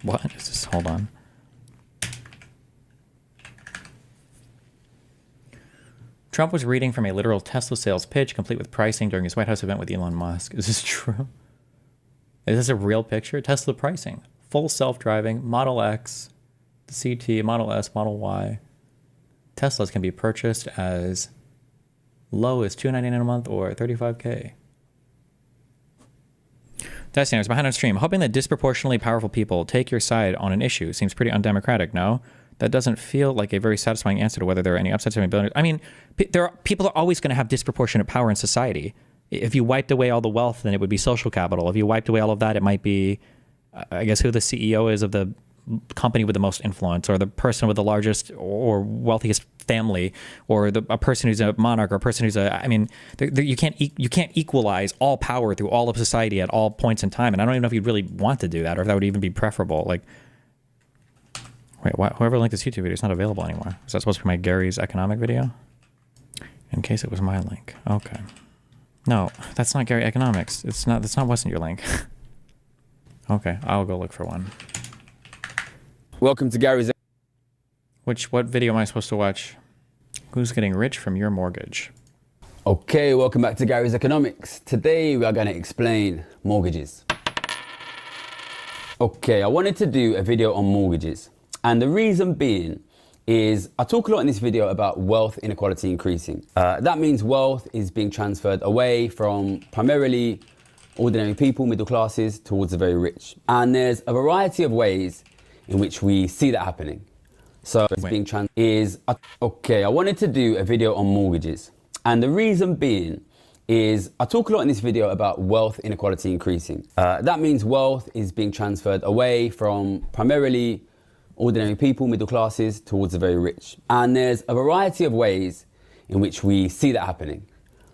What is this? Hold on. Trump was reading from a literal Tesla sales pitch, complete with pricing, during his White House event with Elon Musk. Is this true? Is this a real picture? Tesla pricing. Full self-driving, Model X, the CT, Model S, Model Y. Teslas can be purchased as low as $299 a month or $35K. Destiny, I was behind on stream. Hoping that disproportionately powerful people take your side on an issue seems pretty undemocratic, no? That doesn't feel like a very satisfying answer to whether there are any upsides to ability. I mean, people are always going to have disproportionate power in society. If you wiped away all the wealth, then it would be social capital. If you wiped away all of that, it might be, I guess, who the CEO is of the company with the most influence, or the person with the largest or wealthiest family, or a person who's a monarch, or a person who's a, I mean, you can't equalize all power through all of society at all points in time. And I don't even know if you'd really want to do that, or if that would even be preferable. Like, wait, whoever linked this YouTube video is not available anymore. Is that supposed to be my Gary's economic video? In case it was my link. Okay. No, that's not Gary Economics. It's not, wasn't your link. Okay, I'll go look for one. Welcome to Gary's. What video am I supposed to watch? Who's getting rich from your mortgage? Okay, welcome back to Gary's Economics. Today we are going to explain mortgages. Okay, I wanted to do a video on mortgages. And the reason being is I talk a lot in this video about wealth inequality increasing. That means wealth is being transferred away from primarily ordinary people, middle classes, towards the very rich. And there's a variety of ways in which we see that happening. So it's being okay, I wanted to do a video on mortgages. And the reason being is I talk a lot in this video about wealth inequality increasing. That means wealth is being transferred away from primarily ordinary people, middle classes, towards the very rich. And there's a variety of ways in which we see that happening.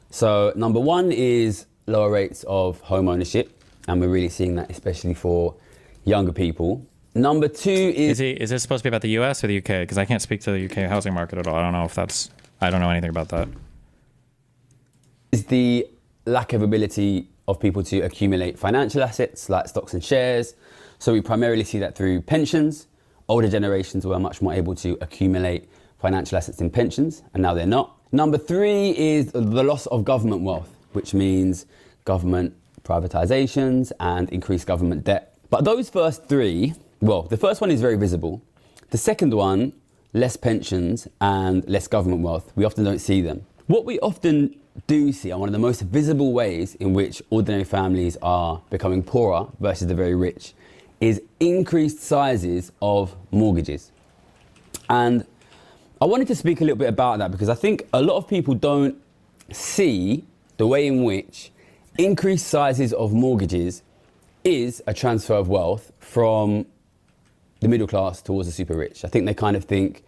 So number one is lower rates of home ownership. And we're really seeing that especially for younger people. Number two is this supposed to be about the US or the UK? Because I can't speak to the UK housing market at all. I don't know if that's, I don't know anything about that. Is the lack of ability of people to accumulate financial assets like stocks and shares. So we primarily see that through pensions. Older generations were much more able to accumulate financial assets in pensions, and now they're not. Number three is the loss of government wealth, which means government privatizations and increased government debt. But those first three, well, the first one is very visible. The second one, less pensions and less government wealth. We often don't see them. What we often do see, and one of the most visible ways in which ordinary families are becoming poorer versus the very rich, is increased sizes of mortgages. And I wanted to speak a little bit about that because I think a lot of people don't see the way in which increased sizes of mortgages is a transfer of wealth from the middle class towards the super rich. I think they kind of think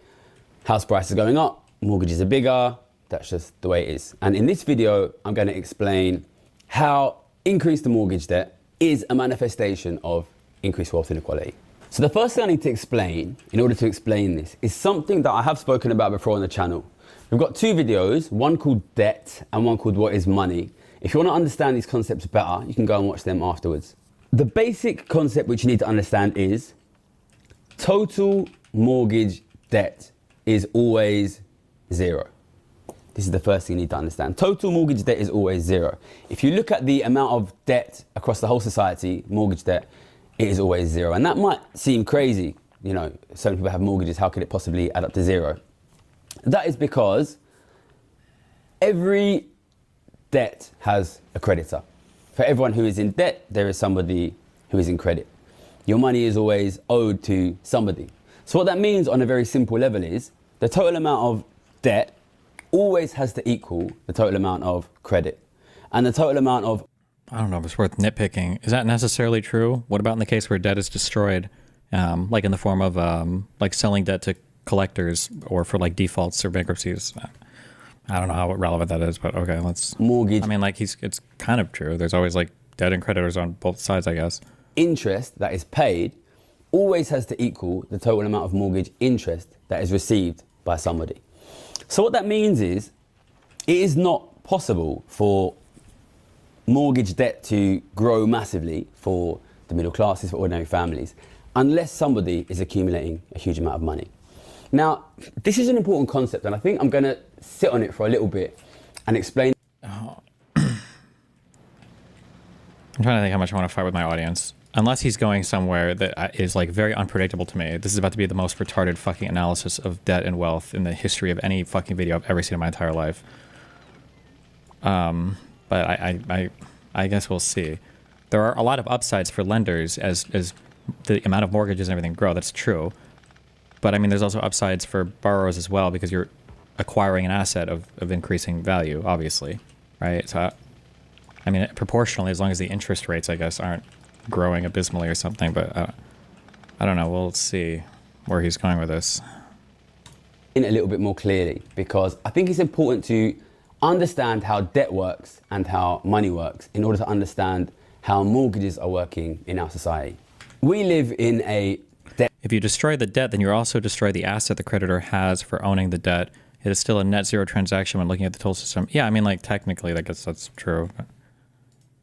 house prices are going up, mortgages are bigger, that's just the way it is. And in this video, I'm going to explain how increased the mortgage debt is a manifestation of increased wealth inequality. So the first thing I need to explain, in order to explain this, is something that I have spoken about before on the channel. We've got two videos, one called Debt and one called What is Money. If you want to understand these concepts better, you can go and watch them afterwards. The basic concept which you need to understand is total mortgage debt is always zero. This is the first thing you need to understand. Total mortgage debt is always zero. If you look at the amount of debt across the whole society, mortgage debt, it is always zero. And that might seem crazy. You know, so many people have mortgages, how could it possibly add up to zero? That is because every debt has a creditor. For everyone who is in debt, there is somebody who is in credit. Your money is always owed to somebody. So what that means on a very simple level is the total amount of debt always has to equal the total amount of credit. And the total amount of, I don't know if it's worth nitpicking. Is that necessarily true? What about in the case where debt is destroyed, like in the form of like selling debt to collectors or for like defaults or bankruptcies? I don't know how relevant that is, but okay, let's... Mortgage. I mean, like it's kind of true. There's always like debt and creditors on both sides, I guess. Interest that is paid always has to equal the total amount of mortgage interest that is received by somebody. So what that means is it is not possible for mortgage debt to grow massively for the middle classes, for ordinary families, unless somebody is accumulating a huge amount of money. Now, this is an important concept, and I think I'm going to sit on it for a little bit and explain. I'm trying to think how much I want to fight with my audience. Unless he's going somewhere that is like very unpredictable to me. This is about to be the most retarded fucking analysis of debt and wealth in the history of any fucking video I've ever seen in my entire life. But I guess we'll see. There are a lot of upsides for lenders as the amount of mortgages and everything grow. That's true. But I mean, there's also upsides for borrowers as well because you're acquiring an asset of increasing value, obviously, right? So, I mean, proportionally, as long as the interest rates, I guess, aren't growing abysmally or something. But I don't know. We'll see where he's going with this. In a little bit more clearly, because I think it's important to understand how debt works and how money works in order to understand how mortgages are working in our society. We live in a debt. If you destroy the debt, then you also destroy the asset the creditor has for owning the debt. It is still a net zero transaction when looking at the total system. Yeah, I mean, like, technically, I guess that's true.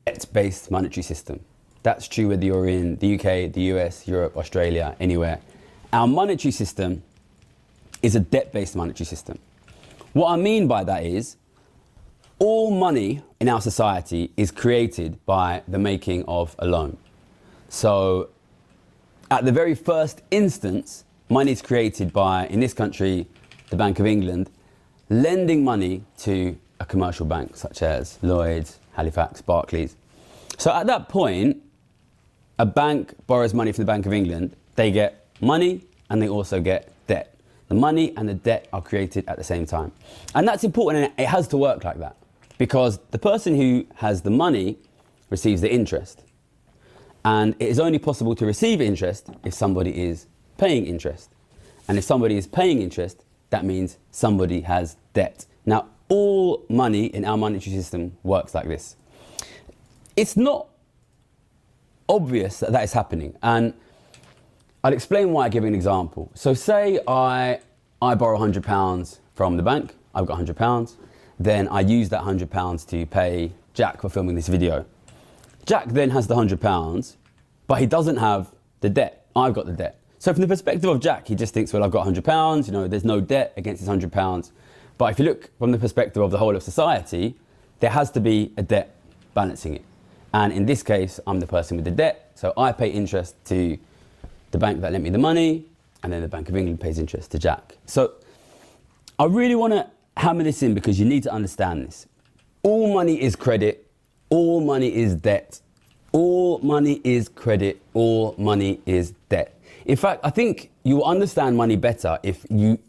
Debt-based monetary system. That's true whether you're in the UK, the US, Europe, Australia, anywhere. Our monetary system is a debt-based monetary system. What I mean by that is, all money in our society is created by the making of a loan. So, at the very first instance, money is created by, in this country, the Bank of England, lending money to a commercial bank such as Lloyds, Halifax, Barclays. So at that point, a bank borrows money from the Bank of England, they get money and they also get debt. The money and the debt are created at the same time. And that's important, and it has to work like that because the person who has the money receives the interest. And it is only possible to receive interest if somebody is paying interest. And if somebody is paying interest, that means somebody has debt. Now, all money in our monetary system works like this. It's not obvious that that is happening. And I'll explain why I give an example. So say I borrow £100 from the bank, I've got £100, then I use that £100 to pay Jack for filming this video. Jack then has the £100, but he doesn't have the debt. I've got the debt. So from the perspective of Jack, he just thinks, well, I've got £100, you know, there's no debt against his £100. But if you look from the perspective of the whole of society, there has to be a debt balancing it. And in this case, I'm the person with the debt, so I pay interest to the bank that lent me the money, and then the Bank of England pays interest to Jack. So I really want to hammer this in because you need to understand this. All money is credit, all money is debt, all money is credit, all money is debt. In fact, I think you will understand money better if you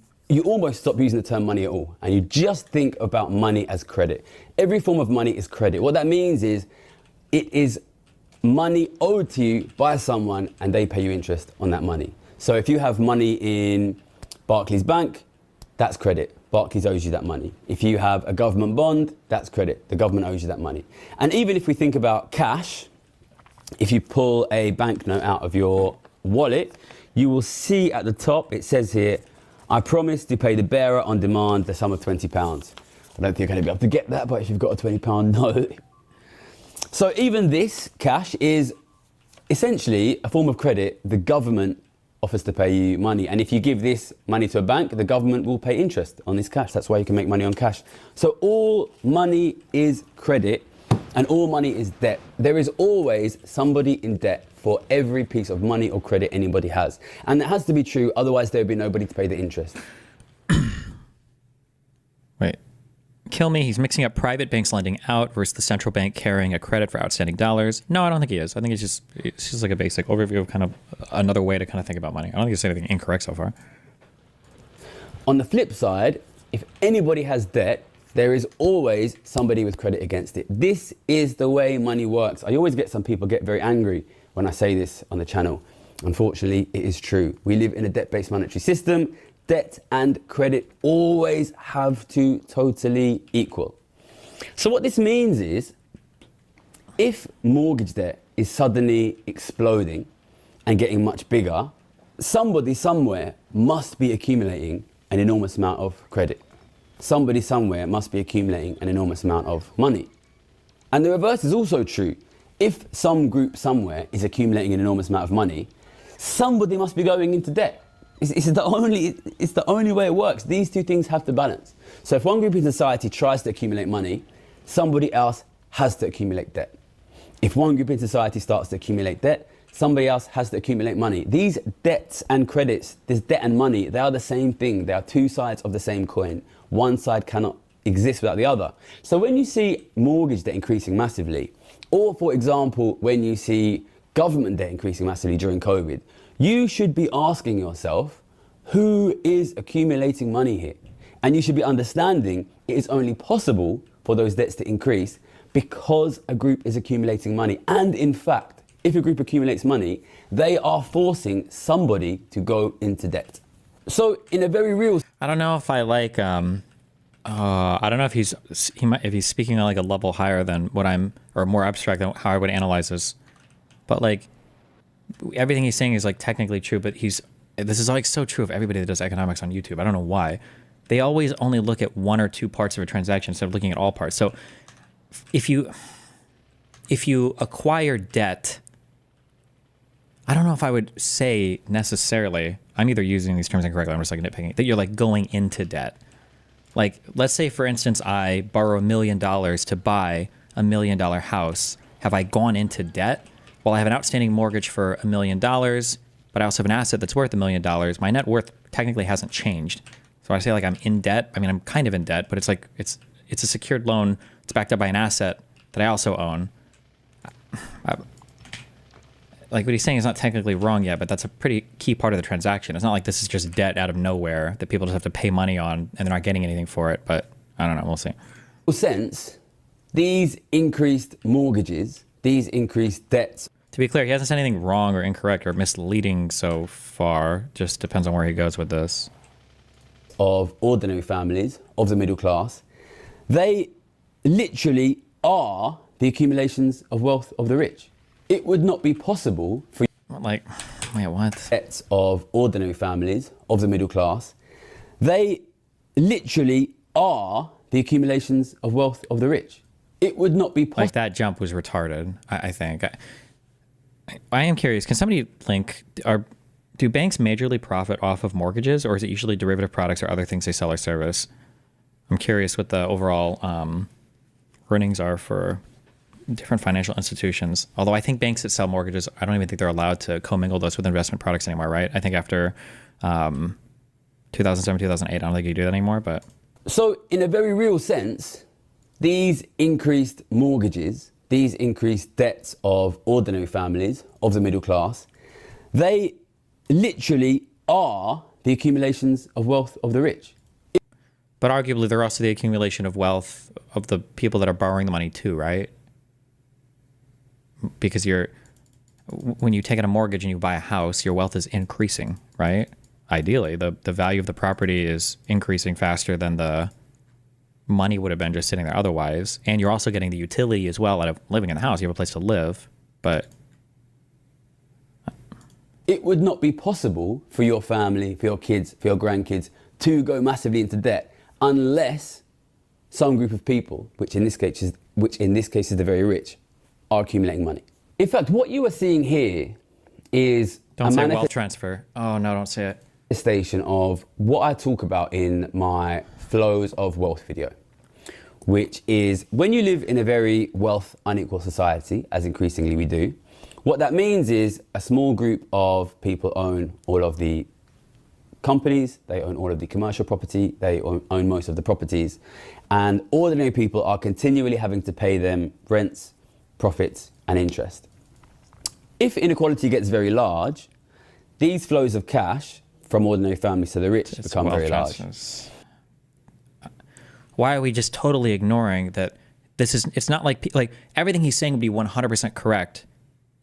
almost stop using the term money at all and you just think about money as credit. Every form of money is credit. What that means is it is money owed to you by someone and they pay you interest on that money. So if you have money in Barclays Bank, that's credit. Barclays owes you that money. If you have a government bond, that's credit. The government owes you that money. And even if we think about cash, if you pull a banknote out of your wallet, you will see at the top, it says here, I promise to pay the bearer on demand the sum of £20. I don't think you're going to be able to get that, but if you've got a £20 note. So even this cash is essentially a form of credit. The government offers to pay you money. And if you give this money to a bank, the government will pay interest on this cash. That's why you can make money on cash. So all money is credit and all money is debt. There is always somebody in debt for every piece of money or credit anybody has. And that has to be true, otherwise there would be nobody to pay the interest. Wait. Kill me, he's mixing up private banks lending out versus the central bank carrying a credit for outstanding dollars. No, I don't think he is. I think it's just like a basic overview of kind of another way to kind of think about money. I don't think he's saying anything incorrect so far. On the flip side, if anybody has debt, there is always somebody with credit against it. This is the way money works. I always get some people get very angry when I say this on the channel. Unfortunately, it is true. We live in a debt-based monetary system. Debt and credit always have to totally equal. So what this means is, if mortgage debt is suddenly exploding and getting much bigger, somebody somewhere must be accumulating an enormous amount of credit. Somebody somewhere must be accumulating an enormous amount of money. And the reverse is also true. If some group somewhere is accumulating an enormous amount of money, somebody must be going into debt. It's the only way it works. These two things have to balance. So if one group in society tries to accumulate money, somebody else has to accumulate debt. If one group in society starts to accumulate debt, somebody else has to accumulate money. These debts and credits, this debt and money, they are the same thing. They are two sides of the same coin. One side cannot exist without the other. So when you see mortgage debt increasing massively, or for example, when you see government debt increasing massively during COVID, you should be asking yourself, who is accumulating money here? And you should be understanding it is only possible for those debts to increase because a group is accumulating money. And in fact, if a group accumulates money, they are forcing somebody to go into debt. So in a very real... I don't know if I like, I don't know if he's speaking on like a level higher than what I'm, or more abstract than how I would analyze this. But like, everything he's saying is like technically true, but this is like so true of everybody that does economics on YouTube. I don't know why. They always only look at one or two parts of a transaction instead of looking at all parts. So if you acquire debt, I don't know if I would say necessarily, I'm either using these terms incorrectly, I'm just like nitpicking, that you're like going into debt. Like, let's say for instance, I borrow $1 million to buy a $1 million house. Have I gone into debt? Well, I have an outstanding mortgage for $1 million, but I also have an asset that's worth $1 million. My net worth technically hasn't changed. So I say like I'm in debt. I mean, I'm kind of in debt, but it's like, it's a secured loan. It's backed up by an asset that I also own. Like what he's saying is not technically wrong yet, but that's a pretty key part of the transaction. It's not like this is just debt out of nowhere that people just have to pay money on and they're not getting anything for it. But I don't know, we'll see. Sense, these increased mortgages, these increased debts. To be clear, he hasn't said anything wrong or incorrect or misleading so far. Just depends on where he goes with this. Of ordinary families, of the middle class, they literally are the accumulations of wealth of the rich. It would not be possible for like, wait, what? Debts of ordinary families, of the middle class, they literally are the accumulations of wealth of the rich. It would not be possible. Like that jump was retarded, I think. I am curious, can somebody link, do banks majorly profit off of mortgages, or is it usually derivative products or other things they sell or service? I'm curious what the overall earnings are for different financial institutions. Although I think banks that sell mortgages, I don't even think they're allowed to commingle those with investment products anymore, right? I think after 2007, 2008, I don't think you do that anymore, but... So in a very real sense, these increased mortgages, these increased debts of ordinary families, of the middle class, they literally are the accumulations of wealth of the rich. But arguably, they're also the accumulation of wealth of the people that are borrowing the money too, right? Because when you take out a mortgage and you buy a house, your wealth is increasing, right? Ideally, the value of the property is increasing faster than the money would have been just sitting there otherwise. And you're also getting the utility as well out of living in the house. You have a place to live, but... It would not be possible for your family, for your kids, for your grandkids to go massively into debt unless some group of people, which in this case is the very rich, are accumulating money. In fact, what you are seeing here is don't say wealth transfer. Oh no, don't say it. Manifestation of what I talk about in my flows of wealth video, which is when you live in a very wealth unequal society, as increasingly we do, what that means is a small group of people own all of the companies, they own all of the commercial property, they own most of the properties, and ordinary people are continually having to pay them rents, profits, and interest. If inequality gets very large, these flows of cash from ordinary families to the rich become very large. Why are we just totally ignoring that it's not like everything he's saying would be 100% correct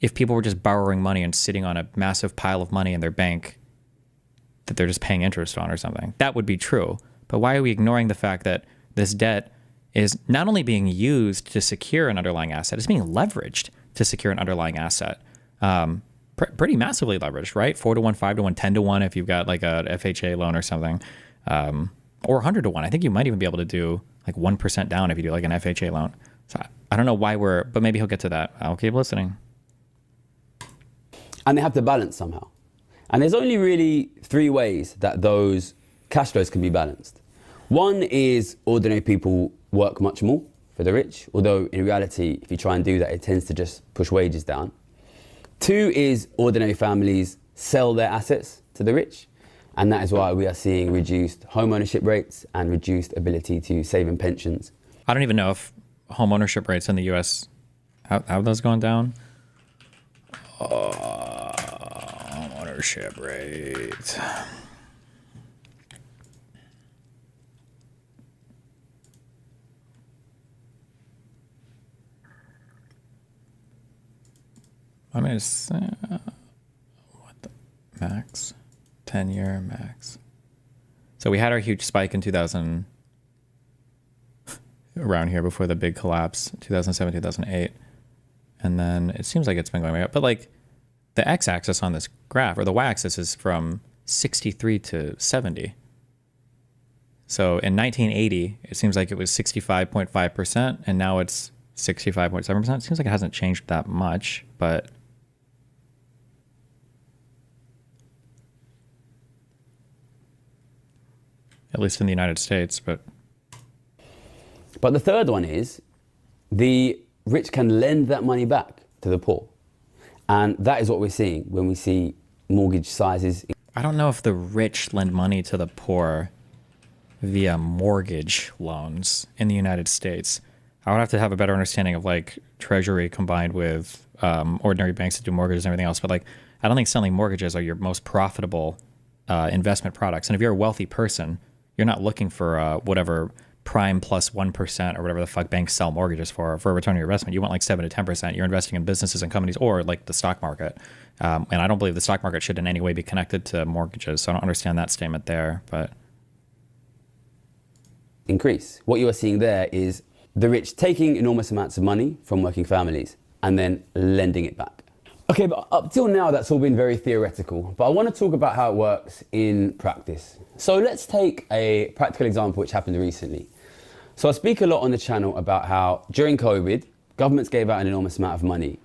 if people were just borrowing money and sitting on a massive pile of money in their bank that they're just paying interest on or something. That would be true. But why are we ignoring the fact that this debt is not only being used to secure an underlying asset, it's being leveraged to secure an underlying asset. Pretty massively leveraged, right? 4 to 1, 5 to 1, 10 to 1 if you've got like a FHA loan or something, or 100 to 1. I think you might even be able to do like 1% down if you do like an FHA loan. So I don't know why but maybe he'll get to that. I'll keep listening. And they have to balance somehow. And there's only really three ways that those cash flows can be balanced. One is ordinary people work much more for the rich, although in reality, if you try and do that, it tends to just push wages down. Two is ordinary families sell their assets to the rich, and that is why we are seeing reduced home ownership rates and reduced ability to save in pensions. I don't even know if home ownership rates in the U.S., how have those gone down? Home ownership rate. I mean, it's, what the, max? 10-year max. So we had our huge spike in 2000, around here before the big collapse, 2007, 2008. And then it seems like it's been going way up. But like the x-axis on this graph, or the y-axis, is from 63 to 70. So in 1980, it seems like it was 65.5%, and now it's 65.7%. It seems like it hasn't changed that much, but at least in the United States. But the third one is the rich can lend that money back to the poor. And that is what we're seeing when we see mortgage sizes. I don't know if the rich lend money to the poor via mortgage loans in the United States. I would have to have a better understanding of like Treasury combined with ordinary banks that do mortgages and everything else. But like, I don't think selling mortgages are your most profitable investment products. And if you're a wealthy person, you're not looking for whatever prime plus 1% or whatever the fuck banks sell mortgages for a return on your investment. You want like 7 to 10%. You're investing in businesses and companies or like the stock market. And I don't believe the stock market should in any way be connected to mortgages. So I don't understand that statement there, but. Increase. What you are seeing there is the rich taking enormous amounts of money from working families and then lending it back. Okay, but up till now, that's all been very theoretical, but I want to talk about how it works in practice. So let's take a practical example which happened recently. So I speak a lot on the channel about how during COVID, governments gave out an enormous amount of money,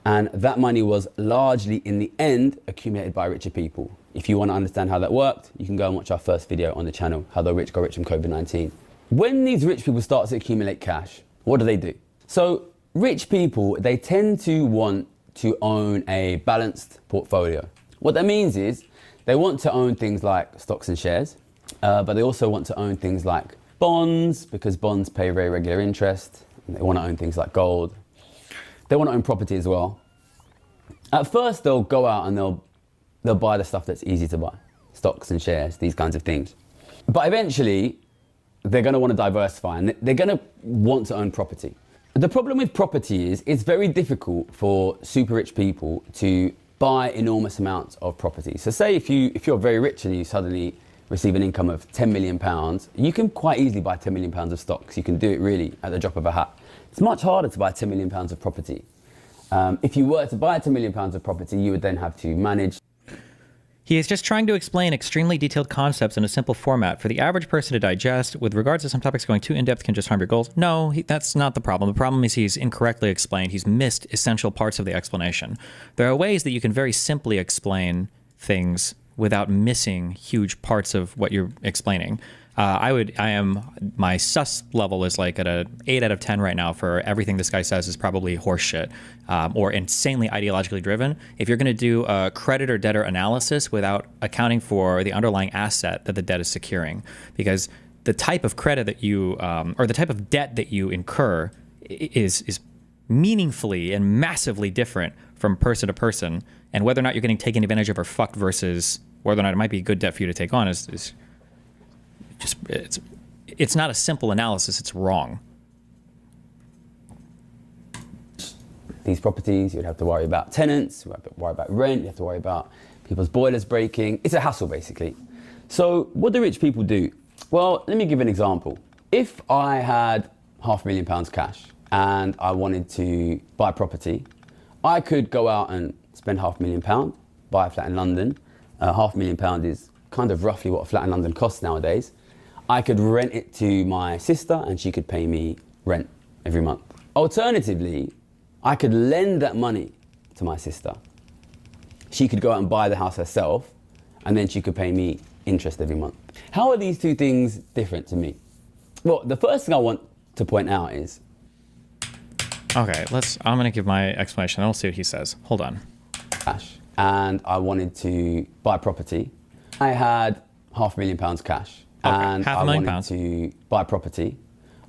and that money was largely in the end accumulated by richer people. If you want to understand how that worked, you can go and watch our first video on the channel, How the Rich Got Rich from COVID-19. When these rich people start to accumulate cash, what do? So rich people, they tend to want to own a balanced portfolio. What that means is they want to own things like stocks and shares, but they also want to own things like bonds, because bonds pay very regular interest. And they want to own things like gold. They want to own property as well. At first, they'll go out and they'll buy the stuff that's easy to buy, stocks and shares, these kinds of things. But eventually, they're going to want to diversify and they're going to want to own property. The problem with property is it's very difficult for super rich people to buy enormous amounts of property. So say if you're very rich and you suddenly receive an income of £10 million, you can quite easily buy £10 million of stocks. You can do it really at the drop of a hat. It's much harder to buy £10 million of property. If you were to buy £10 million of property, you would then have to manage. He is just trying to explain extremely detailed concepts in a simple format for the average person to digest. With regards to some topics, going too in-depth can just harm your goals. No, that's not the problem. The problem is he's incorrectly explained. He's missed essential parts of the explanation. There are ways that you can very simply explain things without missing huge parts of what you're explaining. My sus level is like at a 8 out of 10 right now for everything this guy says is probably horseshit or insanely ideologically driven. If you're going to do a creditor debtor analysis without accounting for the underlying asset that the debt is securing, because the type of credit that you, or the type of debt that you incur is meaningfully and massively different from person to person, and whether or not you're getting taken advantage of or fucked versus whether or not it might be a good debt for you to take on is just, it's not a simple analysis, it's wrong. These properties, you'd have to worry about tenants, you have to worry about rent, you have to worry about people's boilers breaking. It's a hassle, basically. So what do rich people do? Well, let me give an example. If I had £500,000 cash and I wanted to buy property, I could go out and spend £500,000, buy a flat in London. £500,000 is kind of roughly what a flat in London costs nowadays. I could rent it to my sister and she could pay me rent every month. Alternatively, I could lend that money to my sister. She could go out and buy the house herself and then she could pay me interest every month. How are these two things different to me? Well, the first thing I want to point out is... Okay, I'm going to give my explanation. I'll see what he says. Hold on. Cash. And I wanted to buy property. I had £500,000 cash. Okay, and I wanted to buy property.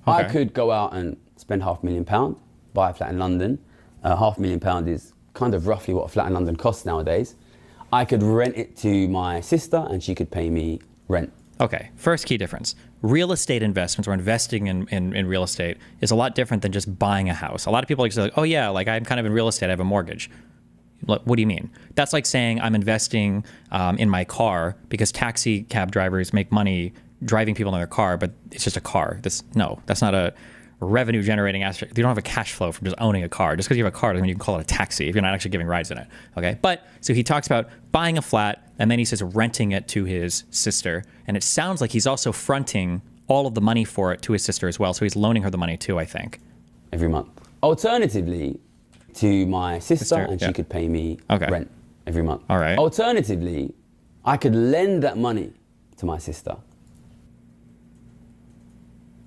Okay. I could go out and spend £500,000, buy a flat in London. £500,000 is kind of roughly what a flat in London costs nowadays. I could rent it to my sister and she could pay me rent. Okay, first key difference. Real estate investments or investing in real estate is a lot different than just buying a house. A lot of people are like, oh yeah, like I'm kind of in real estate, I have a mortgage. What do you mean? That's like saying I'm investing in my car because taxi cab drivers make money driving people in their car, but it's just a car. That's not a revenue generating aspect. You don't have a cash flow from just owning a car. Just because you have a car doesn't mean you can call it a taxi if you're not actually giving rides in it. Okay. But so he talks about buying a flat and then he says renting it to his sister. And it sounds like he's also fronting all of the money for it to his sister as well. So he's loaning her the money too, I think. Every month. Alternatively, to my sister and she could pay me rent every month. All right. Alternatively, I could lend that money to my sister.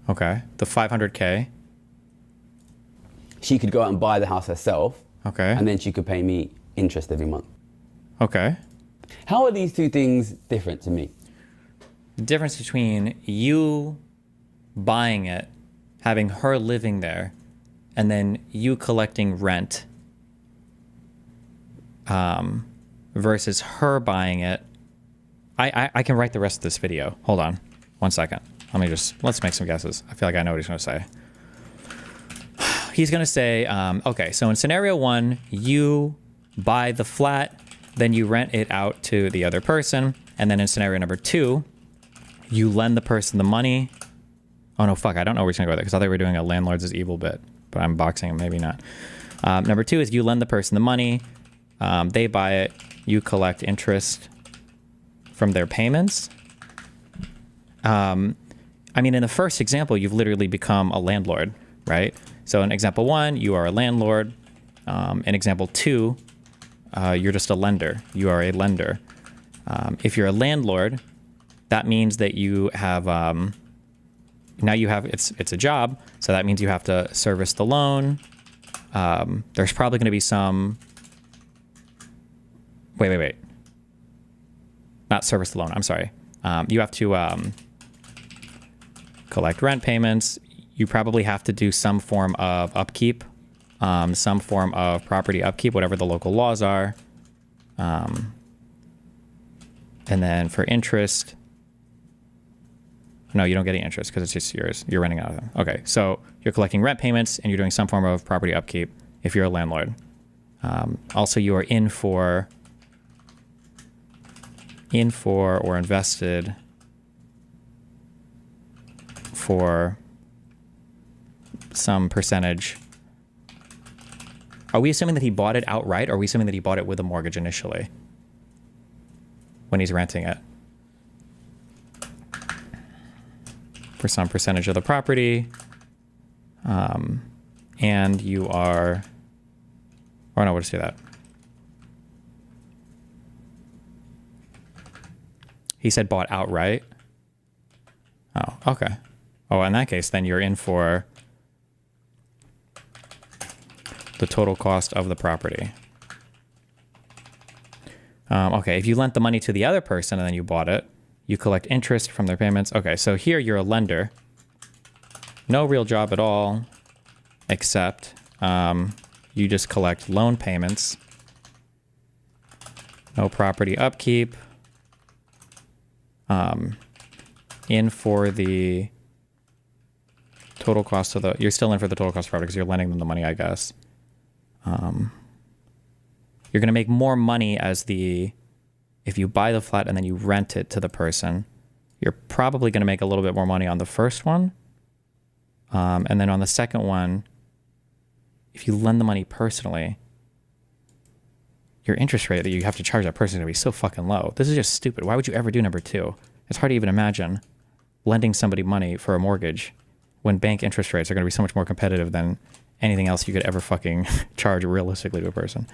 Okay. The 500K. She could go out and buy the house herself. Okay. And then she could pay me interest every month. Okay. How are these two things different to me? The difference between you buying it, having her living there, and then you collecting rent versus her buying it. I can write the rest of this video. Hold on 1 second. Let's make some guesses. I feel like I know what he's going to say. He's going to say, okay, so in scenario 1, you buy the flat, then you rent it out to the other person. And then in scenario number 2, you lend the person the money. Oh no, fuck, I don't know where he's going to go there because I thought we were doing a landlords is evil bit, but I'm boxing him, maybe not. Number 2 is you lend the person the money, they buy it, you collect interest from their payments. I mean, in the first example, you've literally become a landlord, right? So in example 1, you are a landlord. In example 2, you're just a lender. You are a lender. If you're a landlord, that means that you have, now you have, it's a job. So that means you have to service the loan. There's probably going to be some, wait. Not service the loan, I'm sorry. You have to collect rent payments. You probably have to do some form of upkeep, some form of property upkeep, whatever the local laws are. And then for interest, no, you don't get any interest because it's just yours. You're renting out of them. Okay, so you're collecting rent payments and you're doing some form of property upkeep if you're a landlord. Also, you are in for or invested for some percentage. Are we assuming that he bought it outright, or are we assuming that he bought it with a mortgage initially when he's renting it? For some percentage of the property. And you are, or no, we'll just do that. He said bought outright. Oh, okay. Oh, in that case, then you're in for the total cost of the property. Okay, if you lent the money to the other person and then you bought it, you collect interest from their payments. Okay, so here you're a lender. No real job at all, except you just collect loan payments. No property upkeep. In for the total cost of the, you're still in for the total cost of the property because you're lending them the money, I guess. You're going to make more money if you buy the flat and then you rent it to the person, you're probably going to make a little bit more money on the first one. And then on the second one, if you lend the money personally, your interest rate that you have to charge that person is going to be so fucking low. This is just stupid. Why would you ever do number 2? It's hard to even imagine lending somebody money for a mortgage when bank interest rates are going to be so much more competitive than anything else you could ever fucking charge realistically to a person.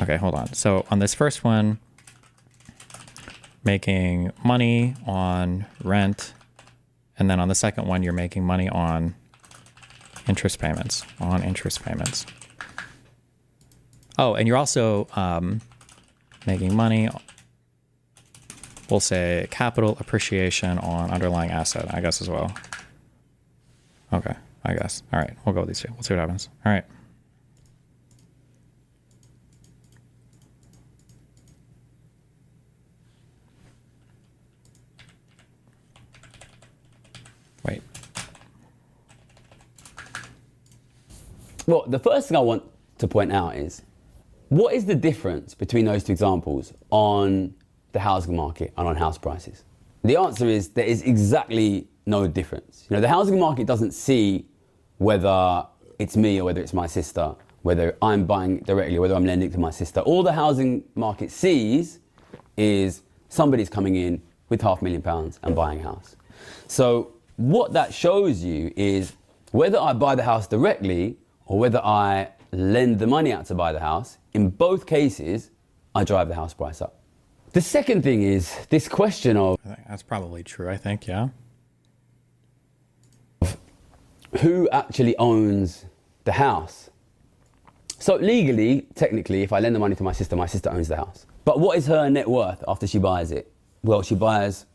Okay, hold on. So on this first one, making money on rent. And then on the second one, you're making money on interest payments. Oh, and you're also making money, we'll say capital appreciation on underlying asset, I guess, as well. Okay, I guess. All right, we'll go with these two. We'll see what happens. All right. Wait. Well, the first thing I want to point out is, what is the difference between those two examples on the housing market and on house prices? The answer is there is exactly no difference. You know, the housing market doesn't see whether it's me or whether it's my sister, whether I'm buying directly or whether I'm lending to my sister. All the housing market sees is somebody's coming in with £500,000 and buying a house. So what that shows you is whether I buy the house directly or whether I lend the money out to buy the house, in both cases, I drive the house price up. The second thing is this question of... That's probably true, I think, yeah. Who actually owns the house? So legally, technically, if I lend the money to my sister owns the house. But what is her net worth after she buys it? Well, she buys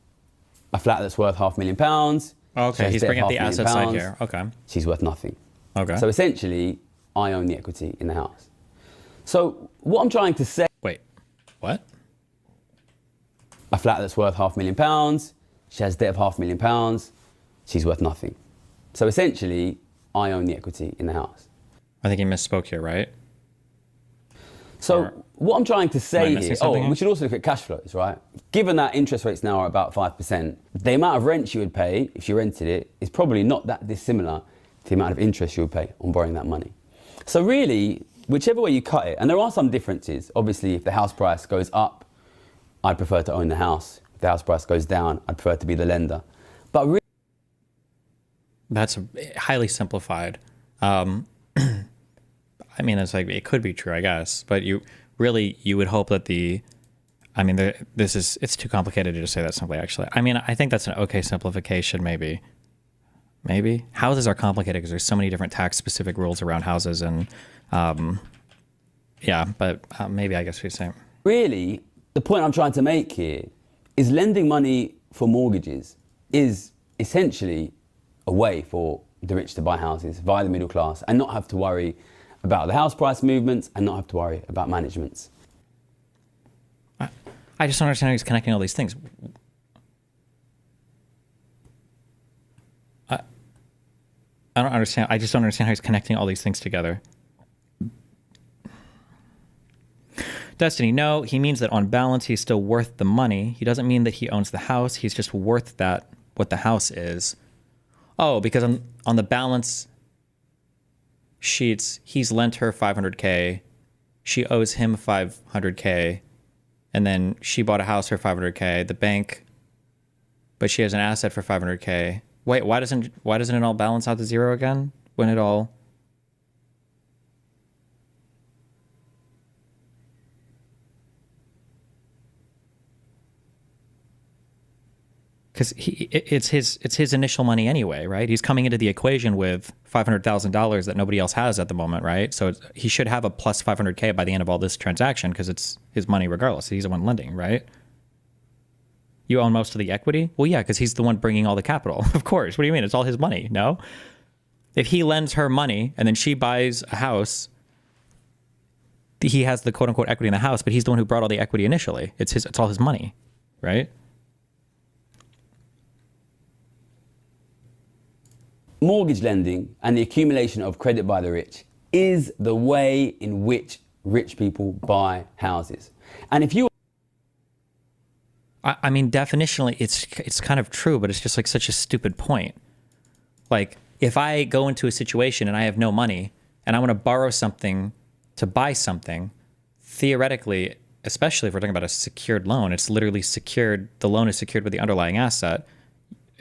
a flat that's worth £500,000. Okay, he's bringing up the asset side here. Okay. She's worth nothing. Okay. So essentially, I own the equity in the house. So what I'm trying to say... Wait, what? A flat that's worth £500,000, she has debt of £500,000, she's worth nothing. So essentially, I own the equity in the house. I think he misspoke here, right? So what I'm trying to say here, here? We should also look at cash flows, right? Given that interest rates now are about 5%, the amount of rent you would pay if you rented it is probably not that dissimilar to the amount of interest you would pay on borrowing that money. So really, whichever way you cut it, and there are some differences. Obviously, if the house price goes up, I'd prefer to own the house. If the house price goes down, I'd prefer to be the lender. But really, that's highly simplified. I mean, it's like, it could be true, I guess, but you would hope that it's too complicated to just say that simply, actually. I mean, I think that's an okay simplification, maybe. Houses are complicated because there's so many different tax specific rules around houses and, yeah, but maybe I guess we say. Really, the point I'm trying to make here is lending money for mortgages is essentially a way for the rich to buy houses via the middle class and not have to worry about the house price movements and not have to worry about managements. I just don't understand how he's connecting all these things. I don't understand. I just don't understand how he's connecting all these things together. Destiny, no, he means that on balance, he's still worth the money. He doesn't mean that he owns the house. He's just worth that, what the house is. Oh, because on the balance sheets, he's lent her $500K. She owes him $500K. And then she bought a house for $500K. The bank, but she has an asset for $500K. Wait, why doesn't it all balance out to zero again? When it all... Because it's his initial money anyway, right? He's coming into the equation with $500,000 that nobody else has at the moment, right? So he should have a plus $500K by the end of all this transaction because it's his money regardless. He's the one lending, right? You own most of the equity? Well, yeah, because he's the one bringing all the capital. Of course. What do you mean? It's all his money, no? If he lends her money and then she buys a house, he has the quote unquote equity in the house, but he's the one who brought all the equity initially. It's all his money, right? Mortgage lending and the accumulation of credit by the rich is the way in which rich people buy houses. And if you... I mean, definitionally, it's kind of true, but it's just like such a stupid point. Like, if I go into a situation and I have no money and I want to borrow something to buy something, theoretically, especially if we're talking about a secured loan, it's literally secured. The loan is secured with the underlying asset.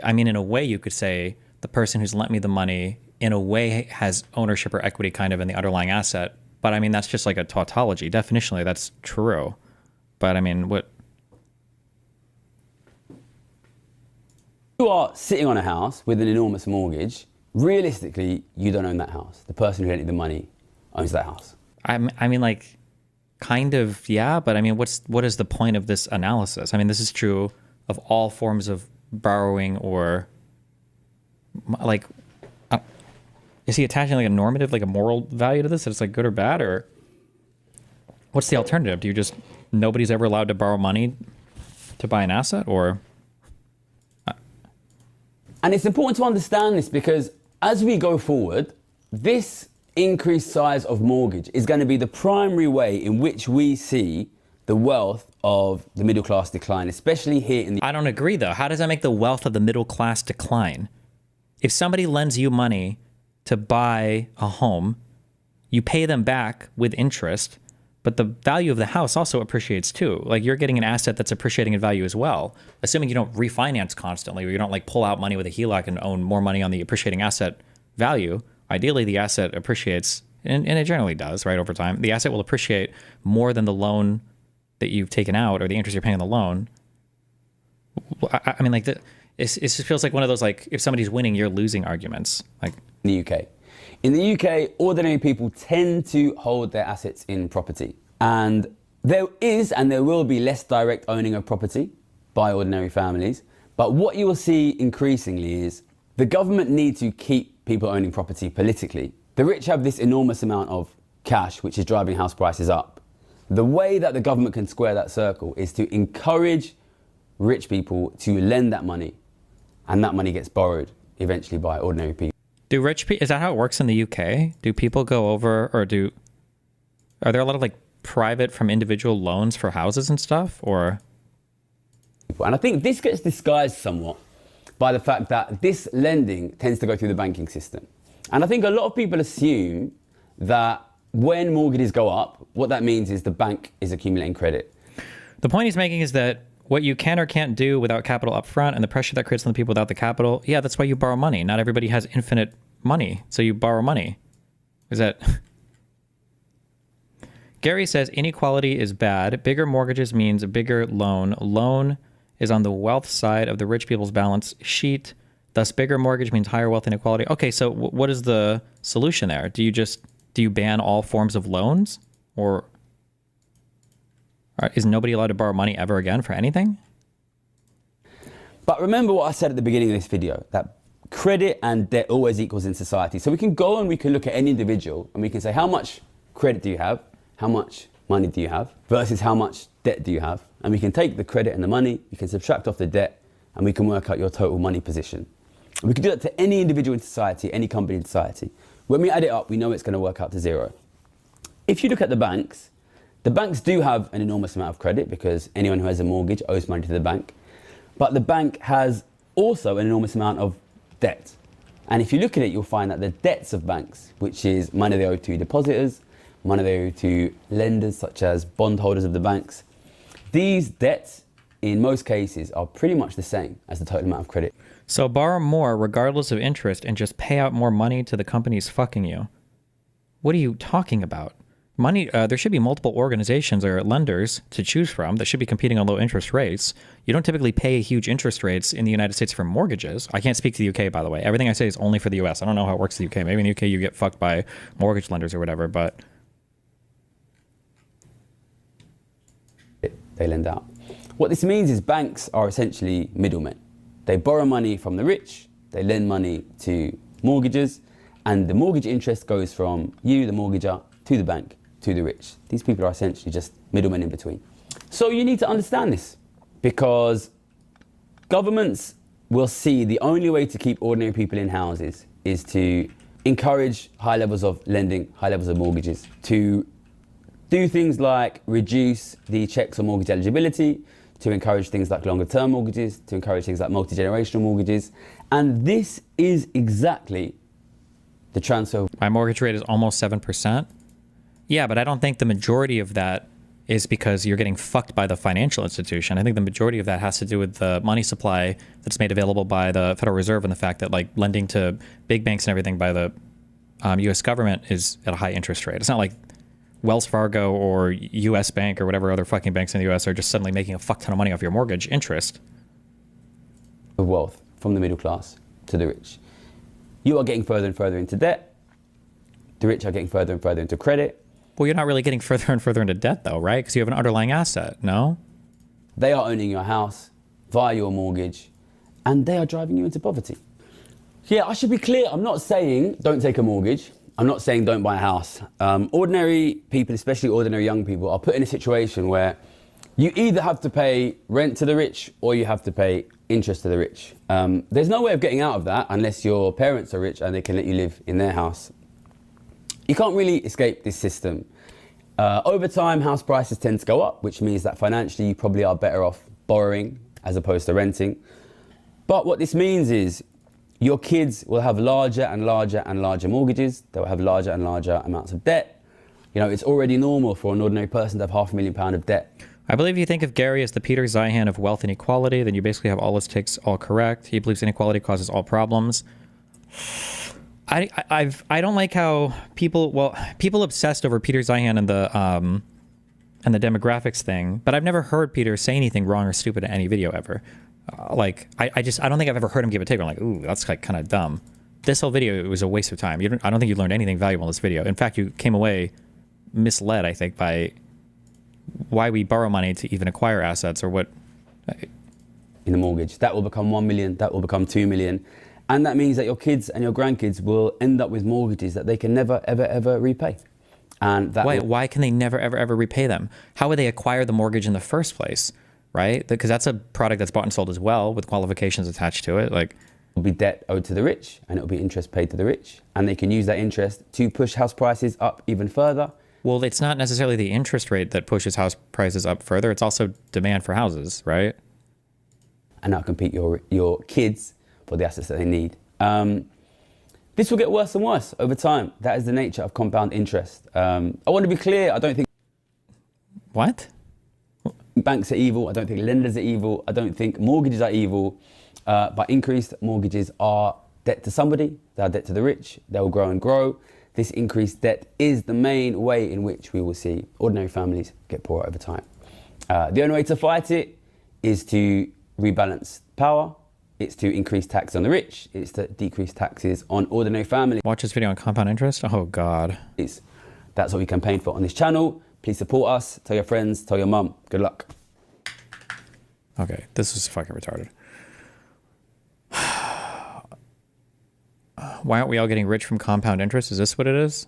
I mean, in a way, you could say the person who's lent me the money in a way has ownership or equity kind of in the underlying asset But I mean, that's just like a tautology. Definitionally, that's true. But I mean, what? You are sitting on a house with an enormous mortgage. Realistically, you don't own that house. The person who lent you the money owns that house. I mean, like, kind of, yeah. But I mean, what is the point of this analysis? I mean, this is true of all forms of borrowing, or like, is he attaching like a normative, like a moral value to this? That it's like good or bad, or what's the alternative? Do you just, nobody's ever allowed to borrow money to buy an asset, or? And it's important to understand this because as we go forward, this increased size of mortgage is going to be the primary way in which we see the wealth of the middle class decline, especially here in the... I don't agree though. How does that make the wealth of the middle class decline? If somebody lends you money to buy a home, you pay them back with interest, but the value of the house also appreciates too. Like, you're getting an asset that's appreciating in value as well, assuming you don't refinance constantly, or you don't like pull out money with a HELOC and own more money on the appreciating asset value. Ideally, the asset appreciates, and it generally does, right, over time. The asset will appreciate more than the loan that you've taken out, or the interest you're paying on the loan. I mean, like, it just feels like one of those, like, if somebody's winning, you're losing arguments. Like, in the UK. In the UK, ordinary people tend to hold their assets in property. And there is and there will be less direct owning of property by ordinary families. But what you will see increasingly is the government need to keep people owning property politically. The rich have this enormous amount of cash, which is driving house prices up. The way that the government can square that circle is to encourage rich people to lend that money. And that money gets borrowed eventually by ordinary people. do rich people, is that how it works in the UK? Do people go over, or are there a lot of like private from individual loans for houses and stuff, or? And I think this gets disguised somewhat by the fact that this lending tends to go through the banking system. And I think a lot of people assume that when mortgages go up, what that means is the bank is accumulating credit. The point he's making is that what you can or can't do without capital up front, and the pressure that creates on the people without the capital, yeah, that's why you borrow money. Not everybody has infinite money, so you borrow money. Is that... Gary says inequality is bad. Bigger mortgages means a bigger loan. Loan is on the wealth side of the rich people's balance sheet. Thus, bigger mortgage means higher wealth inequality. Okay, so what is the solution there? Do you ban all forms of loans? Or is nobody allowed to borrow money ever again for anything? But remember what I said at the beginning of this video, that credit and debt always equals in society. So we can go and we can look at any individual and we can say, how much credit do you have? How much money do you have? Versus how much debt do you have? And we can take the credit and the money, we can subtract off the debt, and we can work out your total money position. And we can do that to any individual in society, any company in society. When we add it up, we know it's going to work out to zero. If you look at the banks do have an enormous amount of credit because anyone who has a mortgage owes money to the bank. But the bank has also an enormous amount of debt. And if you look at it, you'll find that the debts of banks, which is money they owe to depositors, money they owe to lenders such as bondholders of the banks, these debts in most cases are pretty much the same as the total amount of credit. So borrow more regardless of interest and just pay out more money to the companies fucking you. What are you talking about? Money, there should be multiple organizations or lenders to choose from that should be competing on low interest rates. You don't typically pay huge interest rates in the United States for mortgages. I can't speak to the UK, by the way. Everything I say is only for the US. I don't know how it works in the UK. Maybe in the UK you get fucked by mortgage lenders or whatever, but... They lend out. What this means is banks are essentially middlemen. They borrow money from the rich, they lend money to mortgages, and the mortgage interest goes from you, the mortgager, to the bank, to the rich. These people are essentially just middlemen in between. So you need to understand this, because governments will see the only way to keep ordinary people in houses is to encourage high levels of lending, high levels of mortgages, to do things like reduce the checks on mortgage eligibility, to encourage things like longer term mortgages, to encourage things like multi-generational mortgages. And this is exactly the transfer. My mortgage rate is almost 7%. Yeah, but I don't think the majority of that is because you're getting fucked by the financial institution. I think the majority of that has to do with the money supply that's made available by the Federal Reserve and the fact that like lending to big banks and everything by the US government is at a high interest rate. It's not like Wells Fargo or US Bank or whatever other fucking banks in the US are just suddenly making a fuck ton of money off your mortgage interest. Of wealth from the middle class to the rich. You are getting further and further into debt. The rich are getting further and further into credit. Well, you're not really getting further and further into debt though, right? Because you have an underlying asset, no? They are owning your house via your mortgage, and they are driving you into poverty. Yeah, I should be clear. I'm not saying don't take a mortgage. I'm not saying don't buy a house. Ordinary people, especially ordinary young people, are put in a situation where you either have to pay rent to the rich or you have to pay interest to the rich. There's no way of getting out of that unless your parents are rich and they can let you live in their house. You can't really escape this system. Over time, house prices tend to go up, which means that financially you probably are better off borrowing as opposed to renting. But what this means is your kids will have larger and larger and larger mortgages. They'll have larger and larger amounts of debt. You know, it's already normal for an ordinary person to have £500,000 of debt. I believe you think of Gary as the Peter Zeihan of wealth inequality, then you basically have all his takes all correct. He believes inequality causes all problems. I don't like how people obsessed over Peter Zeihan and the demographics thing, but I've never heard Peter say anything wrong or stupid in any video ever. I don't think I've ever heard him give a take. I'm like, ooh, that's like kind of dumb. This whole video, it was a waste of time. I don't think you learned anything valuable in this video. In fact, you came away misled, I think, by why we borrow money to even acquire assets or what. In a mortgage, that will become 1 million, that will become 2 million. And that means that your kids and your grandkids will end up with mortgages that they can never, ever, ever repay. And that why can they never, ever, ever repay them? How would they acquire the mortgage in the first place, right? Because that's a product that's bought and sold as well with qualifications attached to it. Like, will be debt owed to the rich and it'll be interest paid to the rich. And they can use that interest to push house prices up even further. Well, it's not necessarily the interest rate that pushes house prices up further. It's also demand for houses, right? And that'll compete your kids for the assets that they need. This will get worse and worse over time. That is the nature of compound interest. I want to be clear, I don't think... What? Banks are evil. I don't think lenders are evil. I don't think mortgages are evil. But increased mortgages are debt to somebody. They are debt to the rich. They will grow and grow. This increased debt is the main way in which we will see ordinary families get poorer over time. The only way to fight it is to rebalance power. It's to increase tax on the rich. It's to decrease taxes on ordinary families. Watch this video on compound interest? Oh, God. That's what we campaign for on this channel. Please support us. Tell your friends. Tell your mum. Good luck. Okay, this is fucking retarded. Why aren't we all getting rich from compound interest? Is this what it is?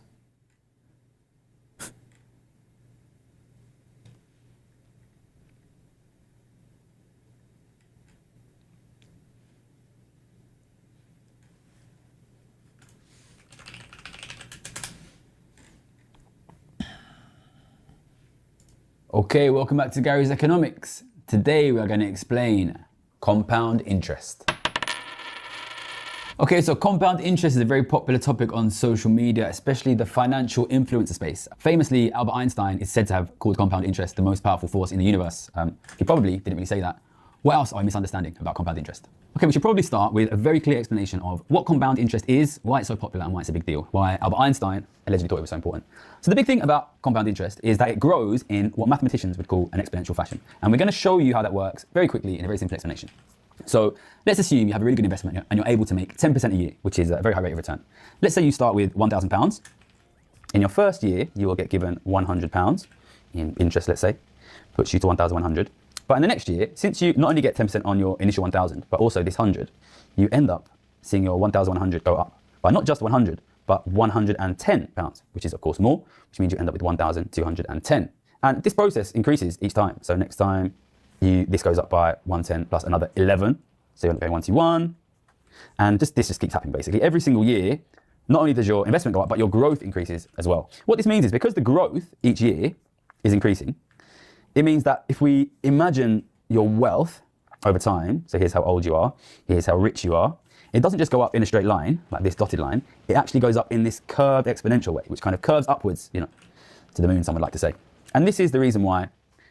Okay, welcome back to Gary's Economics. Today we are going to explain compound interest. Okay, so compound interest is a very popular topic on social media, especially the financial influencer space. Famously, Albert Einstein is said to have called compound interest the most powerful force in the universe. He probably didn't really say that. What else are we misunderstanding about compound interest? Okay, we should probably start with a very clear explanation of what compound interest is, why it's so popular and why it's a big deal, why Albert Einstein allegedly thought it was so important. So the big thing about compound interest is that it grows in what mathematicians would call an exponential fashion. And we're going to show you how that works very quickly in a very simple explanation. So let's assume you have a really good investment and you're able to make 10% a year, which is a very high rate of return. Let's say you start with £1,000. In your first year, you will get given £100 in interest, let's say, puts you to 1,100. But in the next year, since you not only get 10% on your initial 1,000, but also this 100, you end up seeing your 1,100 go up by not just 100, but £110, which is of course more, which means you end up with 1,210. And this process increases each time. So next time, this goes up by 110 plus another 11. So you're going 121. And this just keeps happening basically. Every single year, not only does your investment go up, but your growth increases as well. What this means is because the growth each year is increasing, it means that if we imagine your wealth over time, so here's how old you are, here's how rich you are, it doesn't just go up in a straight line, like this dotted line, it actually goes up in this curved exponential way, which kind of curves upwards, to the moon, some would like to say. And this is the reason why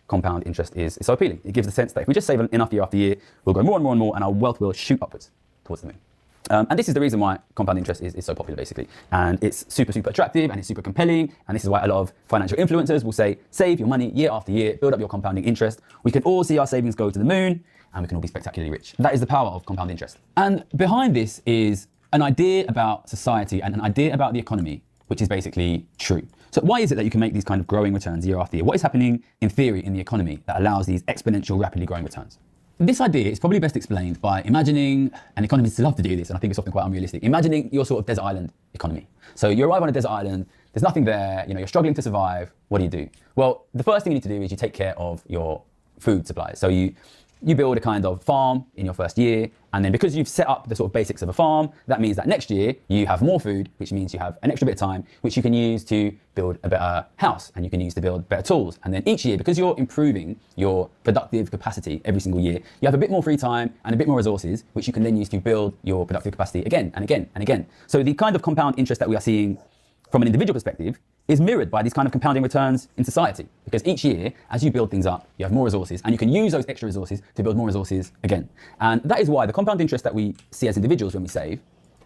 compound interest is so appealing. It gives the sense that if we just save enough year after year, we'll grow more and more and more, and our wealth will shoot upwards towards the moon. And this is the reason why compound interest is so popular, basically. And it's super, super attractive and it's super compelling. And this is why a lot of financial influencers will say, save your money year after year, build up your compounding interest. We can all see our savings go to the moon and we can all be spectacularly rich. That is the power of compound interest. And behind this is an idea about society and an idea about the economy, which is basically true. So why is it that you can make these kind of growing returns year after year? What is happening in theory in the economy that allows these exponential, rapidly growing returns? This idea is probably best explained by imagining, and economists love to do this, and I think it's often quite unrealistic, imagining your sort of desert island economy. So you arrive on a desert island, there's nothing there, you're struggling to survive, what do? Well, the first thing you need to do is you take care of your food supplies. So you build a kind of farm in your first year, and then because you've set up the sort of basics of a farm, that means that next year you have more food, which means you have an extra bit of time, which you can use to build a better house, and you can use to build better tools. And then each year, because you're improving your productive capacity every single year, you have a bit more free time and a bit more resources, which you can then use to build your productive capacity again and again and again. So the kind of compound interest that we are seeing from an individual perspective is mirrored by these kind of compounding returns in society. Because each year, as you build things up, you have more resources and you can use those extra resources to build more resources again. And that is why the compound interest that we see as individuals when we save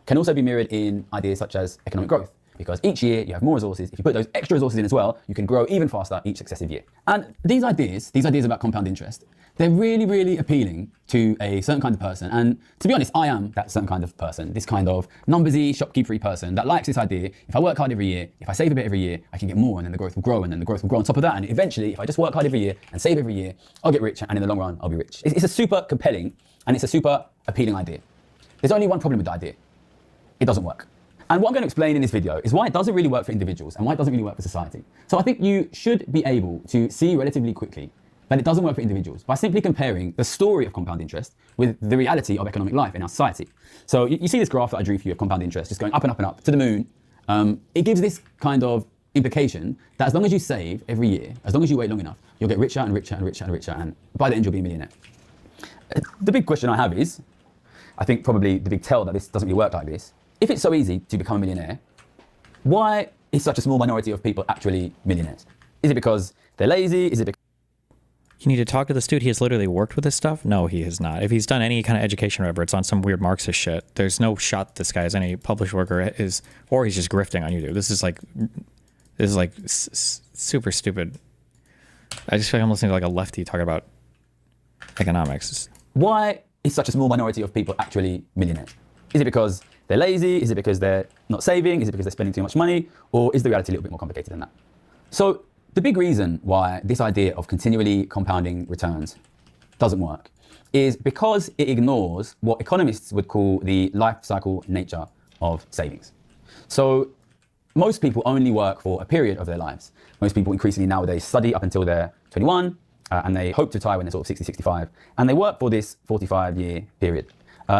can also be mirrored in ideas such as economic growth. Because each year you have more resources. If you put those extra resources in as well, you can grow even faster each successive year. And these ideas about compound interest, they're really, really appealing to a certain kind of person. And to be honest, I am that certain kind of person, this kind of numbersy, shopkeepery person that likes this idea. If I work hard every year, if I save a bit every year, I can get more and then the growth will grow and then the growth will grow on top of that. And eventually, if I just work hard every year and save every year, I'll get rich and in the long run, I'll be rich. It's a super compelling and it's a super appealing idea. There's only one problem with the idea. It doesn't work. And what I'm going to explain in this video is why it doesn't really work for individuals and why it doesn't really work for society. So I think you should be able to see relatively quickly that it doesn't work for individuals by simply comparing the story of compound interest with the reality of economic life in our society. So you see this graph that I drew for you of compound interest just going up and up and up to the moon. It gives this kind of implication that as long as you save every year, as long as you wait long enough, you'll get richer and richer and richer and richer, and by the end you'll be a millionaire. The big question I have is, I think probably the big tell that this doesn't really work like this. If it's so easy to become a millionaire, why is such a small minority of people actually millionaires? Is it because they're lazy? Is it because... You need to talk to this dude. He has literally worked with this stuff. No, he has not. If he's done any kind of education or whatever, it's on some weird Marxist shit. There's no shot this guy has any published work or he's just grifting on YouTube. This is like super stupid. I just feel like I'm listening to like a lefty talking about economics. Why is such a small minority of people actually millionaires? Is it because they're lazy? Is it because they're not saving? Is it because they're spending too much money? Or is the reality a little bit more complicated than that? So the big reason why this idea of continually compounding returns doesn't work is because it ignores what economists would call the life cycle nature of savings. So most people only work for a period of their lives. Most people increasingly nowadays study up until they're 21 and they hope to retire when they're sort of 60, 65. And they work for this 45-year period.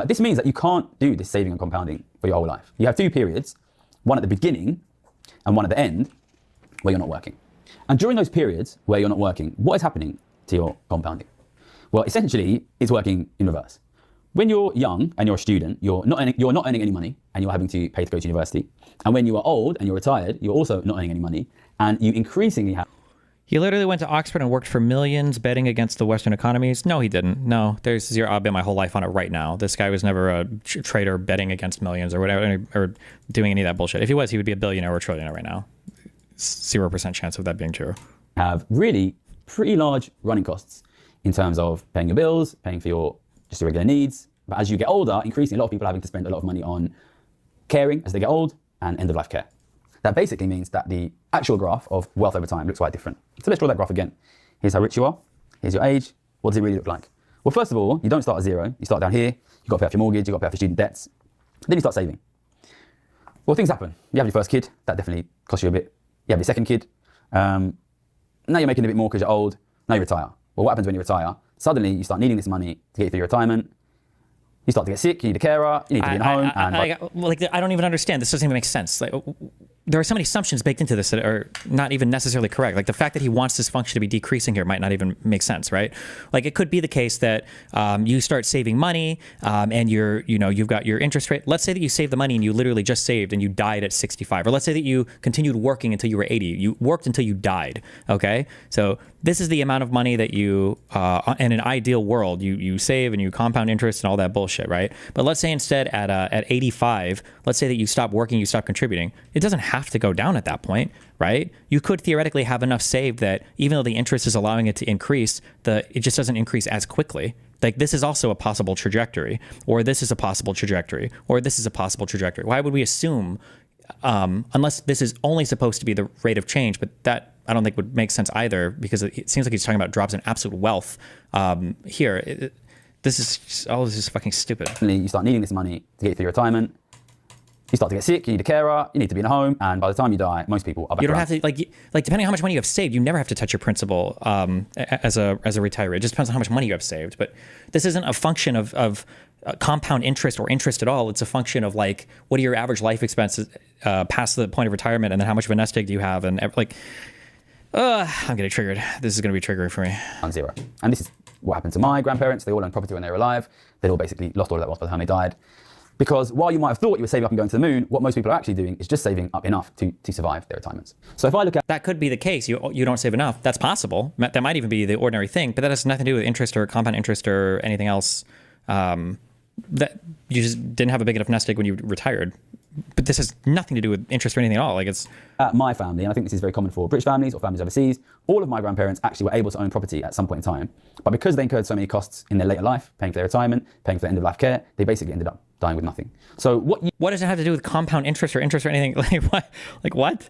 This means that you can't do this saving and compounding for your whole life. You have two periods, one at the beginning and one at the end, where you're not working. And during those periods where you're not working, what is happening to your compounding? Well, essentially, it's working in reverse. When you're young and you're a student, you're not earning any money and you're having to pay to go to university. And when you are old and you're retired, you're also not earning any money and you increasingly have... He literally went to Oxford and worked for millions betting against the Western economies. No, he didn't. No, there's zero. I'll bet my whole life on it right now. This guy was never a trader betting against millions or whatever, or doing any of that bullshit. If he was, he would be a billionaire or a trillionaire right now. 0% chance of that being true. Have really pretty large running costs in terms of paying your bills, paying for your just your regular needs. But as you get older, increasingly a lot of people are having to spend a lot of money on caring as they get old and end of life care. That basically means that the actual graph of wealth over time looks quite different. So let's draw that graph again. Here's how rich you are. Here's your age. What does it really look like? Well, first of all, you don't start at zero. You start down here. You've got to pay off your mortgage. You've got to pay off your student debts. Then you start saving. Well, things happen. You have your first kid. That definitely costs you a bit. You have your second kid. Now you're making a bit more because you're old. Now you retire. Well, what happens when you retire? Suddenly you start needing this money to get you through your retirement. You start to get sick. You need a carer. You need to be in a home. I don't even understand. This doesn't even make sense. Like, there are so many assumptions baked into this that are not even necessarily correct. Like the fact that he wants this function to be decreasing here might not even make sense, right? Like it could be the case that you start saving money and you've got your interest rate. Let's say that you save the money and you literally just saved and you died at 65, or let's say that you continued working until you were 80. You worked until you died. Okay, so this is the amount of money that you, in an ideal world, you save and you compound interest and all that bullshit, right? But let's say instead at 85, let's say that you stop working, you stop contributing. It doesn't have to go down at that point, right? You could theoretically have enough saved that even though the interest is allowing it to increase, it just doesn't increase as quickly. Like this is also a possible trajectory, or this is a possible trajectory, or this is a possible trajectory. Why would we assume, unless this is only supposed to be the rate of change, but that I don't think would make sense either, because it seems like he's talking about drops in absolute wealth here. This is fucking stupid. You start needing this money to get through your retirement. You start to get sick, you need a carer, you need to be in a home, and by the time you die, most people are back. You don't have to, like depending on how much money you have saved, you never have to touch your principal as a retiree. It just depends on how much money you have saved. But this isn't a function of compound interest or interest at all. It's a function of like, what are your average life expenses past the point of retirement, and then how much of a nest egg do you have, and like, I'm getting triggered. This is going to be triggering for me. On zero. And this is what happened to my grandparents. They all owned property when they were alive. They'd all basically lost all of that wealth by the time they died. Because while you might have thought you were saving up and going to the moon, what most people are actually doing is just saving up enough to survive their retirements. So if I look at... That could be the case. You don't save enough. That's possible. That might even be the ordinary thing, but that has nothing to do with interest or compound interest or anything else. That you just didn't have a big enough nest egg when you retired. But this has nothing to do with interest or anything at all. Like it's... my family, and I think this is very common for British families or families overseas, all of my grandparents actually were able to own property at some point in time. But because they incurred so many costs in their later life, paying for their retirement, paying for their end-of-life care, they basically ended up dying with nothing. So what does it have to do with compound interest or anything? Like what? Like what?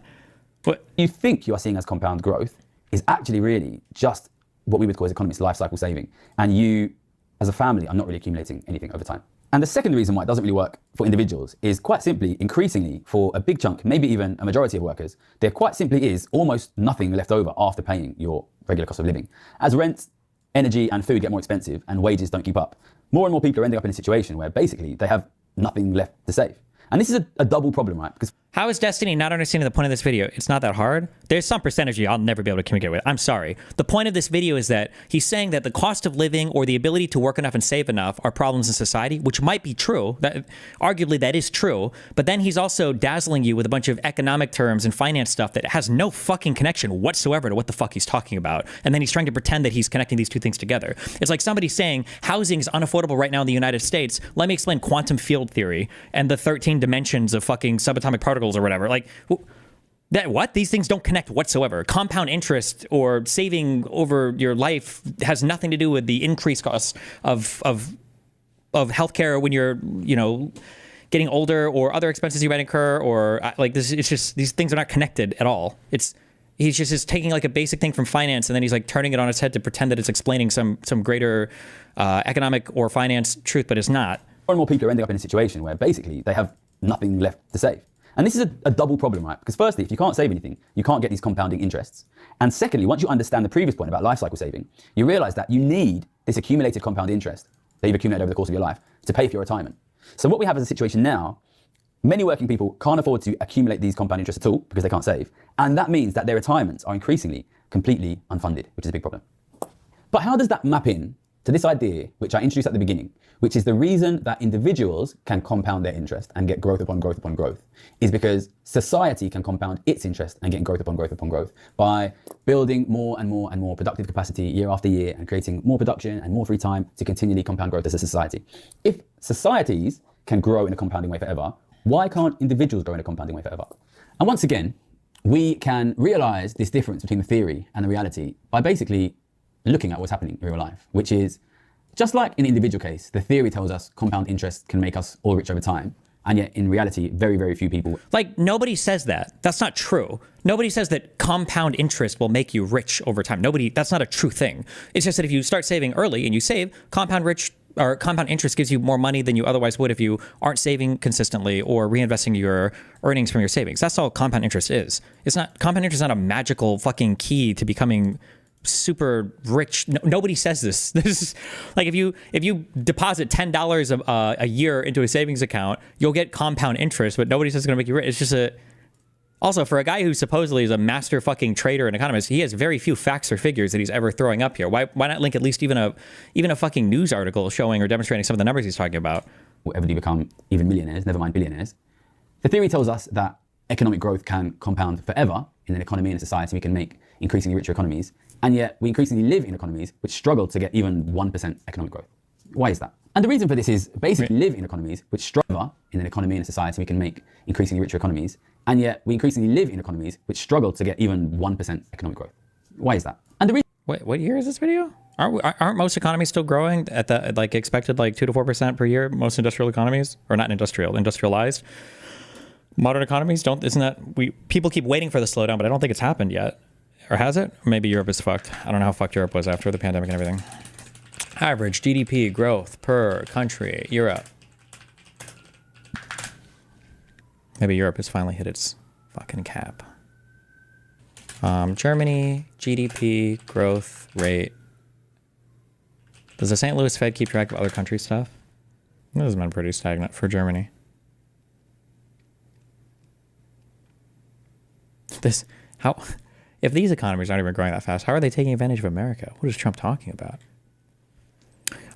What you think you are seeing as compound growth is actually really just what we would call as economists life cycle saving. And you, as a family, are not really accumulating anything over time. And the second reason why it doesn't really work for individuals is quite simply, increasingly, for a big chunk, maybe even a majority of workers, there quite simply is almost nothing left over after paying your regular cost of living. As rent, energy and food get more expensive and wages don't keep up, more and more people are ending up in a situation where basically they have nothing left to save. And this is a double problem, right? Because how is Destiny not understanding the point of this video? It's not that hard. There's some percentage I'll never be able to communicate with. I'm sorry. The point of this video is that he's saying that the cost of living or the ability to work enough and save enough are problems in society, which might be true. That arguably that is true. But then he's also dazzling you with a bunch of economic terms and finance stuff that has no fucking connection whatsoever to what the fuck he's talking about. And then he's trying to pretend that he's connecting these two things together. It's like somebody saying housing is unaffordable right now in the United States. Let me explain quantum field theory and the 13 dimensions of fucking subatomic particles or whatever. Like, what? These things don't connect whatsoever. Compound interest or saving over your life has nothing to do with the increased costs of healthcare when you're, getting older, or other expenses you might incur, or like this. It's just, these things are not connected at all. He's just taking like a basic thing from finance and then he's like turning it on its head to pretend that it's explaining some greater economic or finance truth, but it's not. More and more people are ending up in a situation where basically they have nothing left to save. And this is a double problem, right? Because firstly, if you can't save anything, you can't get these compounding interests. And secondly, once you understand the previous point about life cycle saving, you realize that you need this accumulated compound interest that you've accumulated over the course of your life to pay for your retirement. So what we have as a situation now, many working people can't afford to accumulate these compound interests at all because they can't save. And that means that their retirements are increasingly completely unfunded, which is a big problem. But how does that map in to this idea, which I introduced at the beginning, which is the reason that individuals can compound their interest and get growth upon growth upon growth, is because society can compound its interest and get growth upon growth upon growth by building more and more and more productive capacity year after year and creating more production and more free time to continually compound growth as a society. If societies can grow in a compounding way forever, why can't individuals grow in a compounding way forever? And once again, we can realize this difference between the theory and the reality by basically looking at what's happening in real life, which is just like in the individual case, the theory tells us compound interest can make us all rich over time. And yet in reality, very, very few people. Like nobody says that. That's not true. Nobody says that compound interest will make you rich over time. That's not a true thing. It's just that if you start saving early and you save, compound interest gives you more money than you otherwise would if you aren't saving consistently or reinvesting your earnings from your savings. That's all compound interest is. Compound interest is not a magical fucking key to becoming super rich. Nobody says this. This is like if you deposit $10 a year into a savings account, you'll get compound interest, but nobody says it's going to make you rich. It's just Also, for a guy who supposedly is a master fucking trader and economist, he has very few facts or figures that he's ever throwing up here. Why not link at least even a fucking news article showing or demonstrating some of the numbers he's talking about? Whatever they become even millionaires, never mind billionaires. The theory tells us that economic growth can compound forever in an economy and a society. We can make increasingly richer economies, and yet we increasingly live in economies which struggle to get even 1% economic growth. Why is that? And the reason for this is basically live in economies which struggle in an economy and a society. We can make increasingly richer economies, and yet we increasingly live in economies which struggle to get even 1% economic growth. Why is that? And the reason. Wait, what year is this video? Aren't most economies still growing at the like expected like 2 to 4% per year? Most industrial economies, or not industrialized modern economies isn't that people keep waiting for the slowdown, but I don't think it's happened yet. Or has it? Or maybe Europe is fucked. I don't know how fucked Europe was after the pandemic and everything. Average GDP growth per country, Europe. Maybe Europe has finally hit its fucking cap. Germany, GDP growth rate. Does the St. Louis Fed keep track of other country stuff? This has been pretty stagnant for Germany. If these economies aren't even growing that fast, how are they taking advantage of America? What is Trump talking about?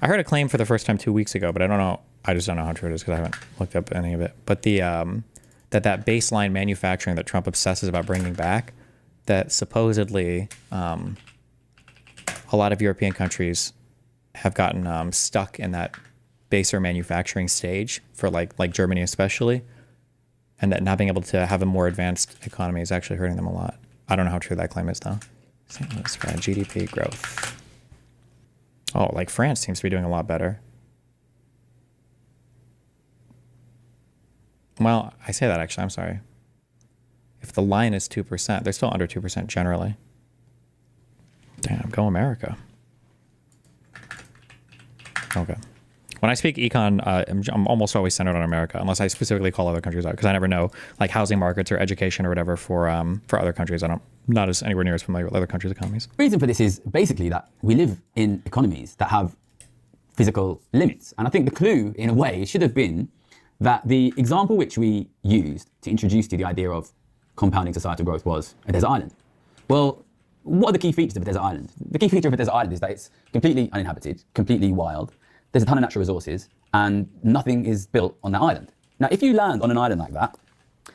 I heard a claim for the first time 2 weeks ago, but I don't know. I just don't know how true it is because I haven't looked up any of it. But that baseline manufacturing that Trump obsesses about bringing back, that supposedly a lot of European countries have gotten stuck in that baser manufacturing stage for like Germany especially, and that not being able to have a more advanced economy is actually hurting them a lot. I don't know how true that claim is though. St. Louis Fed GDP growth. Oh, like France seems to be doing a lot better. Well, I say that actually, I'm sorry. If the line is 2%, they're still under 2% generally. Damn, go America. Okay. When I speak econ, I'm almost always centered on America, unless I specifically call other countries out, because I never know like housing markets or education or whatever for other countries. I'm not as anywhere near as familiar with other countries' economies. The reason for this is basically that we live in economies that have physical limits. And I think the clue, in a way, should have been that the example which we used to introduce to the idea of compounding societal growth was a desert island. Well, what are the key features of a desert island? The key feature of a desert island is that it's completely uninhabited, completely wild. There's a ton of natural resources and nothing is built on that island. Now, if you land on an island like that,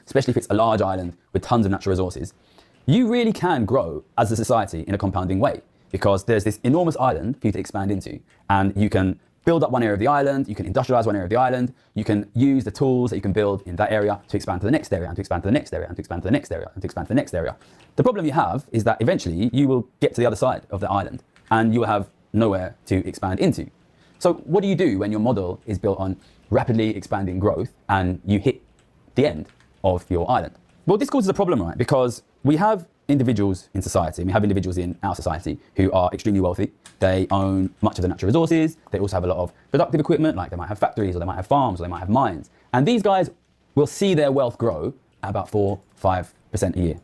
especially if it's a large island with tons of natural resources, you really can grow as a society in a compounding way because there's this enormous island for you to expand into, and you can build up one area of the island, you can industrialize one area of the island, you can use the tools that you can build in that area to expand to the next area and to expand to the next area and to expand to the next area and to expand to the next area. The problem you have is that eventually you will get to the other side of the island and you will have nowhere to expand into. So what do you do when your model is built on rapidly expanding growth and you hit the end of your island? Well, this causes a problem, right? Because we have individuals in society, and we have individuals in our society who are extremely wealthy. They own much of the natural resources. They also have a lot of productive equipment, like they might have factories or they might have farms or they might have mines. And these guys will see their wealth grow at about 4-5% a year.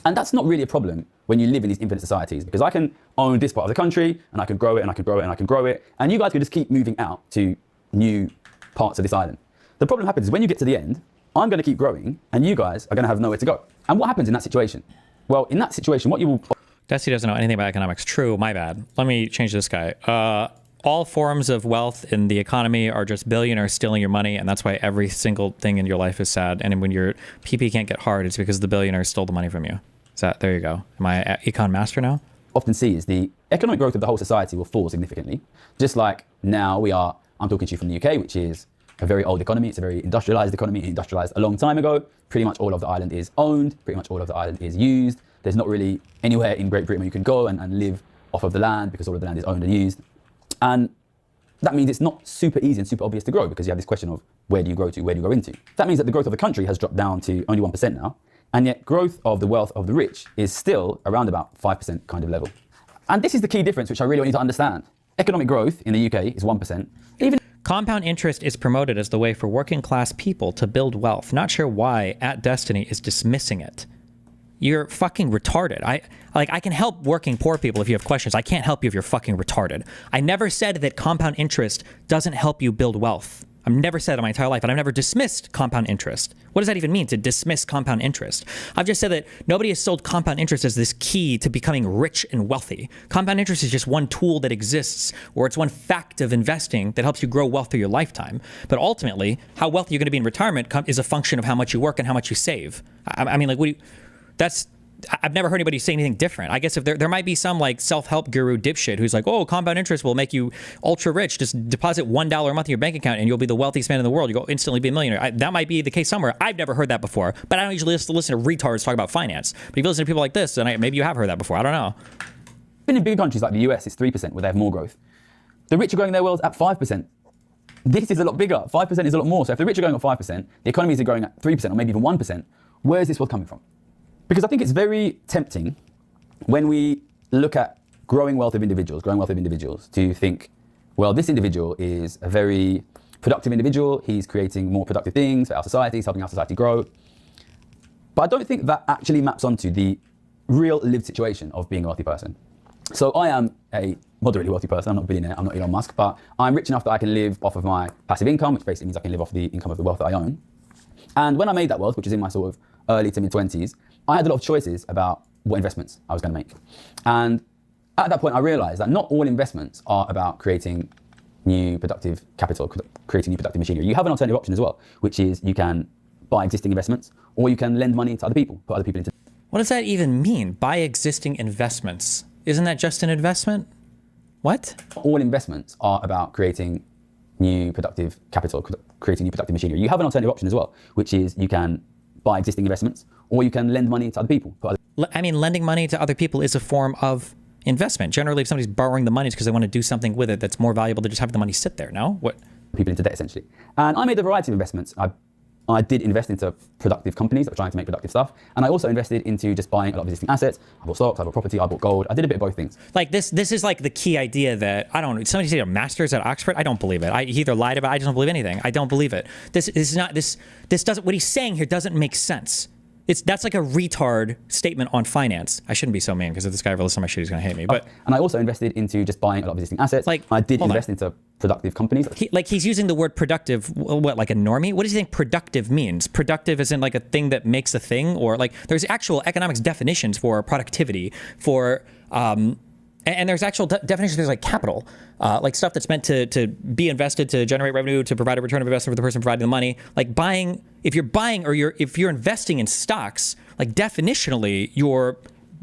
And that's not really a problem when you live in these infinite societies, because I can own this part of the country and I can grow it and I can grow it and I can grow it. And you guys can just keep moving out to new parts of this island. The problem happens is when you get to the end, I'm going to keep growing and you guys are going to have nowhere to go. And what happens in that situation? Well, in that situation, what you will... Desi doesn't know anything about economics. True, my bad. Let me change this guy. All forms of wealth in the economy are just billionaires stealing your money, and that's why every single thing in your life is sad. And when your PP can't get hard, it's because the billionaires stole the money from you. There you go. Am I an econ master now? Often see is the economic growth of the whole society will fall significantly. Just like now I'm talking to you from the UK, which is a very old economy. It's a very industrialized economy. It industrialized a long time ago. Pretty much all of the island is owned. Pretty much all of the island is used. There's not really anywhere in Great Britain where you can go and live off of the land because all of the land is owned and used. And that means it's not super easy and super obvious to grow because you have this question of where do you grow to, where do you grow into? That means that the growth of the country has dropped down to only 1% now. And yet growth of the wealth of the rich is still around about 5% kind of level. And this is the key difference, which I really want you to understand. Economic growth in the UK is 1%. Compound interest is promoted as the way for working class people to build wealth. Not sure why @Destiny is dismissing it. You're fucking retarded. I can help working poor people if you have questions. I can't help you if you're fucking retarded. I never said that compound interest doesn't help you build wealth. I've never said it in my entire life, and I've never dismissed compound interest. What does that even mean, to dismiss compound interest? I've just said that nobody has sold compound interest as this key to becoming rich and wealthy. Compound interest is just one tool that exists, or it's one fact of investing that helps you grow wealth through your lifetime. But ultimately, how wealthy you're going to be in retirement is a function of how much you work and how much you save. I mean, like, I've never heard anybody say anything different. I guess if there might be some like self-help guru dipshit who's like, oh, compound interest will make you ultra rich. Just deposit $1 a month in your bank account and you'll be the wealthiest man in the world. You'll instantly be a millionaire. That might be the case somewhere. I've never heard that before, but I don't usually listen to retards talk about finance. But if you listen to people like this, then maybe you have heard that before. I don't know. Even in bigger countries like the US, it's 3% where they have more growth. The rich are growing their wealth at 5%. This is a lot bigger. 5% is a lot more. So if the rich are growing at 5%, the economies are growing at 3% or maybe even 1%, where is this wealth coming from? Because I think it's very tempting when we look at growing wealth of individuals to think, well, this individual is a very productive individual. He's creating more productive things for our society. He's helping our society grow. But I don't think that actually maps onto the real lived situation of being a wealthy person. So I am a moderately wealthy person. I'm not a billionaire. I'm not Elon Musk, but I'm rich enough that I can live off of my passive income, which basically means I can live off the income of the wealth that I own. And when I made that wealth, which is in my sort of early to mid 20s, I had a lot of choices about what investments I was going to make. And at that point, I realized that not all investments are about creating new productive capital, creating new productive machinery. You have an alternative option as well, which is you can buy existing investments or you can lend money to other people, put other people into. What does that even mean? Buy existing investments? Isn't that just an investment? What? All investments are about creating new productive capital, creating new productive machinery. You have an alternative option as well, which is you can buy existing investments or you can lend money to other people. I mean, lending money to other people is a form of investment. Generally, if somebody's borrowing the money, it's because they want to do something with it that's more valuable than just having the money sit there, no? What? People into debt, essentially. And I made a variety of investments. I did invest into productive companies that were trying to make productive stuff. And I also invested into just buying a lot of existing assets. I bought stocks, I bought property, I bought gold. I did a bit of both things. Like this is like the key idea that, I don't know, somebody said a master's at Oxford? I don't believe it. He either lied about it, I just don't believe anything. I don't believe it. This doesn't, what he's saying here doesn't make sense. That's like a retard statement on finance. I shouldn't be so mean because if this guy ever listens to my shit, he's going to hate me. But and I also invested into just buying a lot of existing assets. Like, I did invest into productive companies. He's using the word productive, what, like a normie? What does he think productive means? Productive isn't like a thing that makes a thing, or like there's actual economics definitions for productivity, for and there's actual definitions. There's like capital, like stuff that's meant to be invested to generate revenue, to provide a return of investment for the person providing the money. Like buying, if you're buying or if you're investing in stocks, like definitionally you're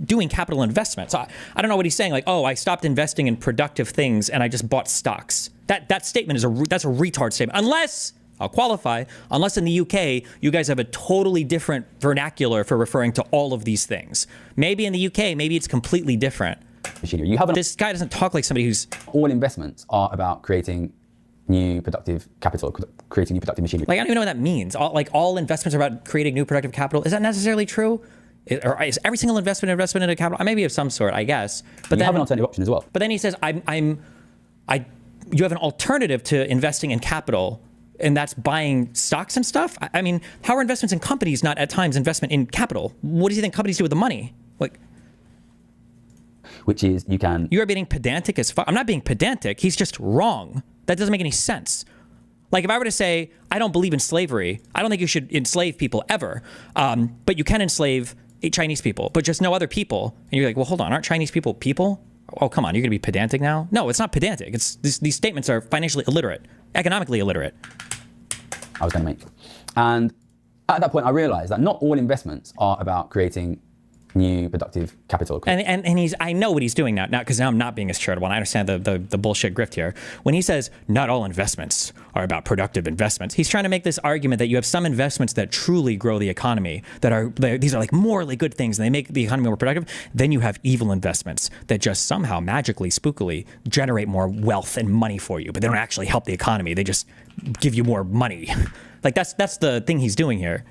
doing capital investment. So I don't know what he's saying. Like, oh, I stopped investing in productive things and I just bought stocks. That statement that's a retard statement. Unless, I'll qualify, unless in the UK, you guys have a totally different vernacular for referring to all of these things. Maybe in the UK, maybe it's completely different. Machinery. This guy doesn't talk like somebody who's... All investments are about creating new productive capital, creating new productive machinery. Like, I don't even know what that means. All investments are about creating new productive capital. Is that necessarily true? Or is every single investment into capital? Maybe of some sort, I guess. But you have an alternative option as well. But then he says, you have an alternative to investing in capital, and that's buying stocks and stuff? I mean, how are investments in companies not at times investment in capital? What do you think companies do with the money? Like... Which is, you can... You are being pedantic as fuck. I'm not being pedantic. He's just wrong. That doesn't make any sense. Like if I were to say, I don't believe in slavery, I don't think you should enslave people ever. But you can enslave Chinese people, but just no other people. And you're like, well, hold on, aren't Chinese people people? Oh, come on, you're gonna be pedantic now? No, it's not pedantic. It's these statements are financially illiterate, economically illiterate. I was gonna make. And at that point, I realized that not all investments are about creating new productive capital. And I know what he's doing now because now I'm not being as charitable and I understand the bullshit grift here. When he says not all investments are about productive investments, he's trying to make this argument that you have some investments that truly grow the economy, these are like morally good things and they make the economy more productive. Then you have evil investments that just somehow magically, spookily generate more wealth and money for you, but they don't actually help the economy. They just give you more money. Like that's the thing he's doing here.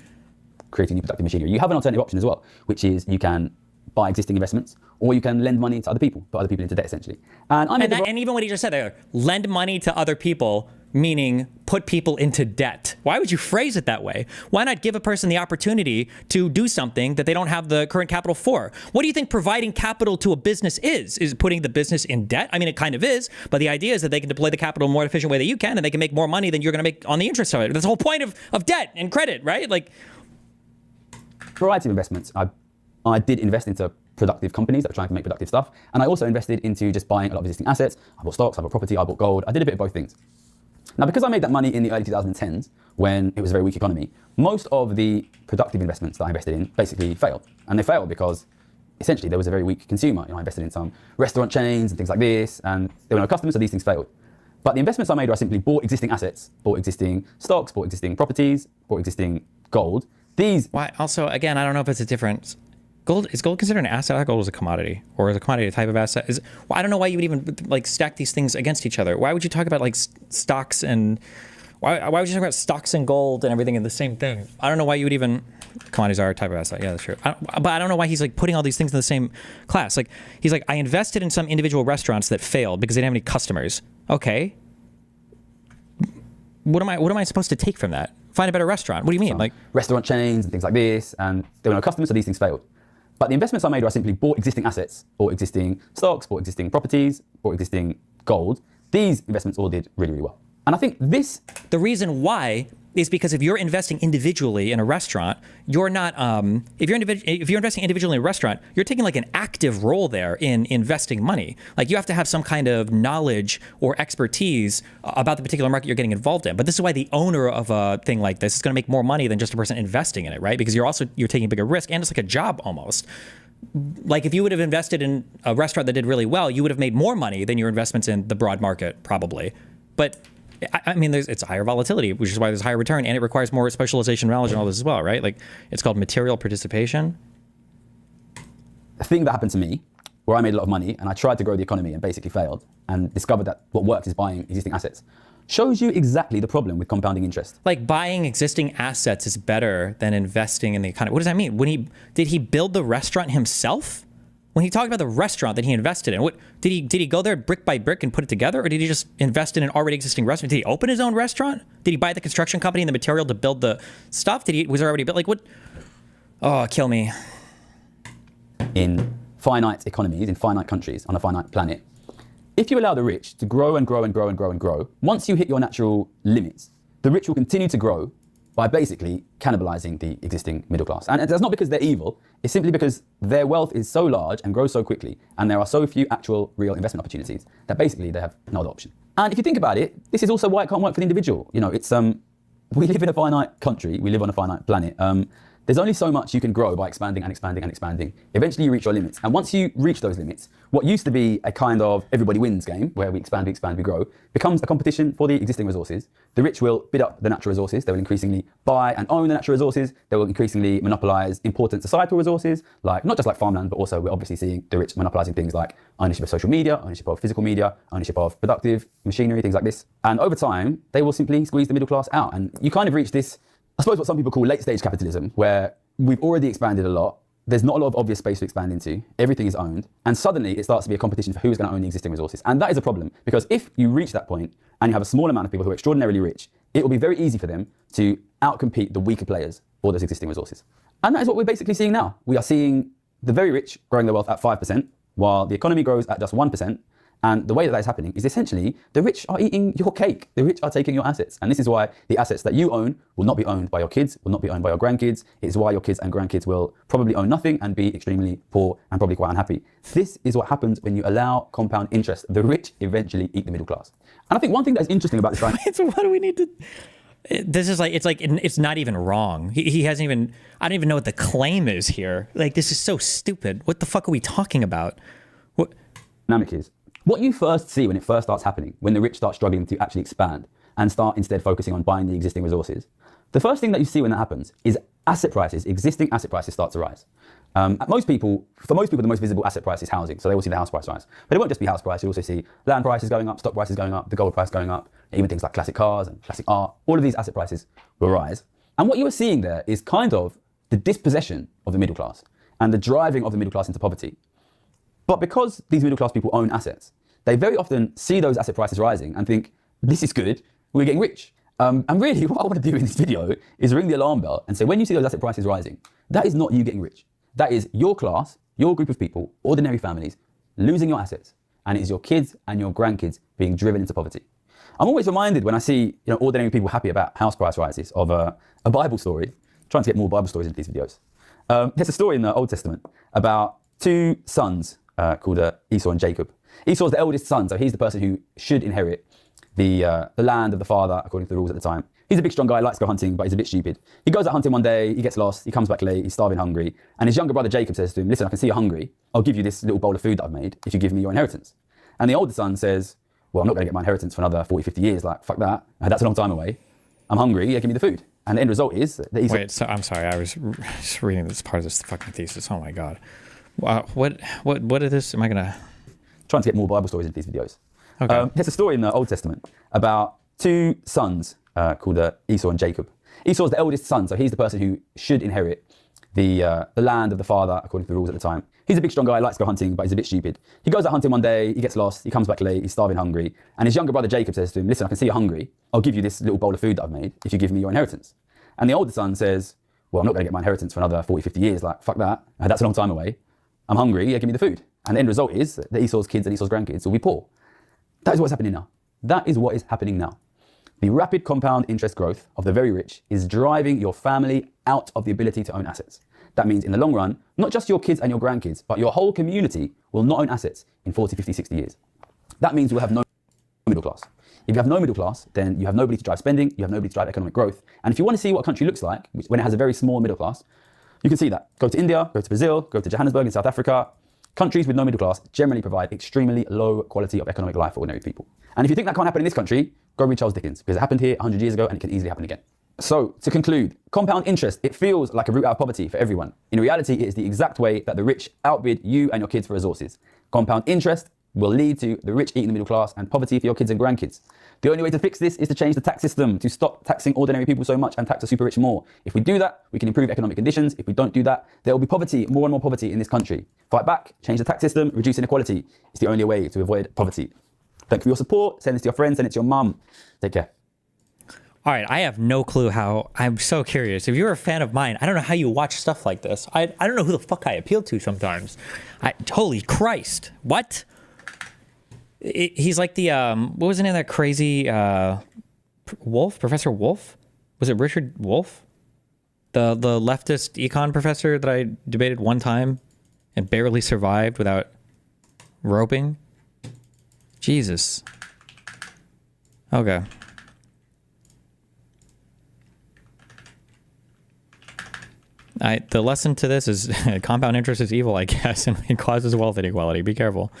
Creating new productive machinery. You have an alternative option as well, which is you can buy existing investments or you can lend money to other people, put other people into debt essentially. And even what he just said there, lend money to other people meaning put people into debt. Why would you phrase it that way? Why not give a person the opportunity to do something that they don't have the current capital for? What do you think providing capital to a business is? Is putting the business in debt? I mean, it kind of is, but the idea is that they can deploy the capital in a more efficient way that you can, and they can make more money than you're going to make on the interest of it. That's the whole point of debt and credit, right? Like, variety of investments. I did invest into productive companies that were trying to make productive stuff, and I also invested into just buying a lot of existing assets. I bought stocks, I bought property, I bought gold. I did a bit of both things. Now, because I made that money in the early 2010s, when it was a very weak economy, most of the productive investments that I invested in basically failed. And they failed because essentially there was a very weak consumer. I invested in some restaurant chains and things like this, and there were no customers, so these things failed. But the investments I made were I simply bought existing assets, bought existing stocks, bought existing properties, bought existing gold. These... Why? Also, again, I don't know if it's a difference. Is gold considered an asset? I thought gold was a commodity, or is a commodity a type of asset? Well, I don't know why you would even like stack these things against each other. Why would you talk about like stocks and why would you talk about stocks and gold and everything in the same thing? I don't know why you would even. Commodities are a type of asset. Yeah, that's true. But I don't know why he's like putting all these things in the same class. Like he's like, I invested in some individual restaurants that failed because they didn't have any customers. Okay. What am I supposed to take from that? Find a better restaurant. What do you mean? Like restaurant chains and things like this, and there were no customers, so these things failed. But the investments I made were I simply bought existing assets, bought existing stocks, bought existing properties, bought existing gold. These investments all did really, really well. And I think the reason why is because if you're investing individually in a restaurant, you're not, if you're investing individually in a restaurant, you're taking like an active role there in investing money. Like you have to have some kind of knowledge or expertise about the particular market you're getting involved in. But this is why the owner of a thing like this is going to make more money than just a person investing in it, right? Because you're taking a bigger risk, and it's like a job almost. Like if you would have invested in a restaurant that did really well, you would have made more money than your investments in the broad market, probably. But I mean, it's higher volatility, which is why there's higher return, and it requires more specialization, knowledge, and all this as well, right? Like it's called material participation. A thing that happened to me, where I made a lot of money and I tried to grow the economy and basically failed, and discovered that what works is buying existing assets, shows you exactly the problem with compounding interest. Like buying existing assets is better than investing in the economy. What does that mean? Did he build the restaurant himself? When he talked about the restaurant that he invested in, what did he go there brick by brick and put it together, or did he just invest in an already existing restaurant? Did he open his own restaurant? Did he buy the construction company and the material to build the stuff? Was there already built? Like what? Oh, kill me. In finite economies, in finite countries, on a finite planet, if you allow the rich to grow and grow and grow and grow and grow, once you hit your natural limits, the rich will continue to grow by basically cannibalizing the existing middle class. And that's not because they're evil, it's simply because their wealth is so large and grows so quickly, and there are so few actual real investment opportunities that basically they have no other option. And if you think about it, this is also why it can't work for the individual. You know, we live in a finite country, we live on a finite planet. There's only so much you can grow by expanding and expanding and expanding. Eventually you reach your limits. And once you reach those limits, what used to be a kind of everybody wins game, where we expand, we grow, becomes a competition for the existing resources. The rich will bid up the natural resources. They will increasingly buy and own the natural resources. They will increasingly monopolize important societal resources, like not just like farmland, but also we're obviously seeing the rich monopolizing things like ownership of social media, ownership of physical media, ownership of productive machinery, things like this. And over time, they will simply squeeze the middle class out. And you kind of reach this, I suppose what some people call late stage capitalism, where we've already expanded a lot. There's not a lot of obvious space to expand into. Everything is owned. And suddenly it starts to be a competition for who's going to own the existing resources. And that is a problem, because if you reach that point and you have a small amount of people who are extraordinarily rich, it will be very easy for them to outcompete the weaker players for those existing resources. And that is what we're basically seeing now. We are seeing the very rich growing their wealth at 5%, while the economy grows at just 1%. And the way that is happening is essentially the rich are eating your cake. The rich are taking your assets. And this is why the assets that you own will not be owned by your kids, will not be owned by your grandkids. It's why your kids and grandkids will probably own nothing and be extremely poor and probably quite unhappy. This is what happens when you allow compound interest. The rich eventually eat the middle class. And I think one thing that's interesting about this, right? So what do we need to... This is like, it's not even wrong. He hasn't even, I don't even know what the claim is here. Like, this is so stupid. What the fuck are we talking about? What? Dynamic is, what you first see when it first starts happening, when the rich start struggling to actually expand and start instead focusing on buying the existing resources, the first thing that you see when that happens is asset prices, existing asset prices start to rise. For most people, the most visible asset price is housing, so they will see the house price rise. But it won't just be house price, you also see land prices going up, stock prices going up, the gold price going up, even things like classic cars and classic art. All of these asset prices will rise. And what you are seeing there is kind of the dispossession of the middle class and the driving of the middle class into poverty. But because these middle class people own assets, they very often see those asset prices rising and think, this is good, we're getting rich. And really what I want to do in this video is ring the alarm bell and say, when you see those asset prices rising, that is not you getting rich. That is your class, your group of people, ordinary families, losing your assets. And it is your kids and your grandkids being driven into poverty. I'm always reminded when I see ordinary people happy about house price rises of a Bible story. I'm trying to get more Bible stories into these videos. There's a story in the Old Testament about two sons called Esau and Jacob. Esau's the eldest son, so he's the person who should inherit the land of the father according to the rules at the time. He's a big strong guy, likes to go hunting, but he's a bit stupid. He goes out hunting one day, he gets lost, he comes back late, he's starving hungry, and his younger brother Jacob says to him, listen, I can see you're hungry, I'll give you this little bowl of food that I've made if you give me your inheritance. And the older son says, well, I'm not going to get my inheritance for another 40, 50 years, like, fuck that, that's a long time away. I'm hungry, yeah, give me the food. And the end result is that Esau... Wait, so I'm sorry, I was just reading this part of this fucking thesis, oh my God. What is this, am I going to... Trying to get more Bible stories into these videos. Okay. There's a story in the Old Testament about two sons called Esau and Jacob. Esau's the eldest son, so he's the person who should inherit the land of the father according to the rules at the time. He's a big strong guy, likes to go hunting, but he's a bit stupid. He goes out hunting one day, he gets lost, he comes back late, he's starving hungry, and his younger brother Jacob says to him, listen, I can see you're hungry, I'll give you this little bowl of food that I've made if you give me your inheritance. And the older son says, well, I'm not going to get my inheritance for another 40, 50 years, like, fuck that, that's a long time away. I'm hungry, yeah, give me the food. And the end result is that Esau's kids and Esau's grandkids will be poor. That is what's happening now. That is what is happening now. The rapid compound interest growth of the very rich is driving your family out of the ability to own assets. That means in the long run, not just your kids and your grandkids, but your whole community will not own assets in 40, 50, 60 years. That means we'll have no middle class. If you have no middle class, then you have nobody to drive spending, you have nobody to drive economic growth. And if you want to see what a country looks like, when it has a very small middle class, you can see that. Go to India, go to Brazil, go to Johannesburg in South Africa. Countries with no middle class generally provide extremely low quality of economic life for ordinary people. And if you think that can't happen in this country, go read Charles Dickens, because it happened here 100 years ago and it can easily happen again. So to conclude, compound interest, it feels like a route out of poverty for everyone. In reality, it is the exact way that the rich outbid you and your kids for resources. Compound interest will lead to the rich eating the middle class and poverty for your kids and grandkids. The only way to fix this is to change the tax system, to stop taxing ordinary people so much and tax the super rich more. If we do that, we can improve economic conditions. If we don't do that, there will be poverty, more and more poverty in this country. Fight back, change the tax system, reduce inequality. It's the only way to avoid poverty. Thank you for your support. Send this to your friends, send it to your mum. Take care. All right, I have no clue how. I'm so curious. If you're a fan of mine, I don't know how you watch stuff like this. I don't know who the fuck I appeal to sometimes. Holy Christ. What? He's like the, what was the name of that crazy Wolf? Professor Wolf? Was it Richard Wolf? The leftist econ professor that I debated one time and barely survived without roping? Jesus. Okay. The lesson to this is compound interest is evil, I guess, and it causes wealth inequality. Be careful.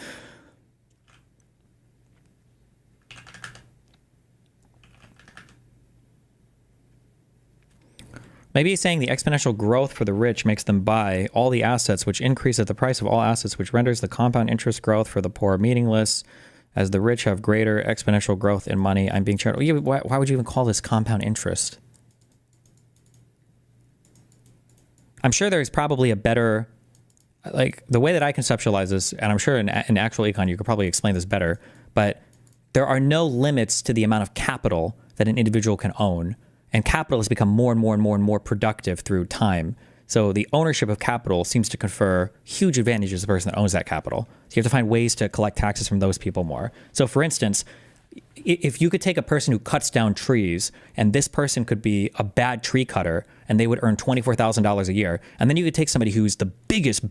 Maybe he's saying the exponential growth for the rich makes them buy all the assets, which increases the price of all assets, which renders the compound interest growth for the poor meaningless. As the rich have greater exponential growth in money, I'm being charitable. Why would you even call this compound interest? I'm sure there's probably a better, like the way that I conceptualize this, and I'm sure in actual econ you could probably explain this better, but there are no limits to the amount of capital that an individual can own. And capital has become more and more and more and more productive through time. So the ownership of capital seems to confer huge advantages to the person that owns that capital. So you have to find ways to collect taxes from those people more. So for instance, if you could take a person who cuts down trees and this person could be a bad tree cutter and they would earn $24,000 a year. And then you could take somebody who's the biggest,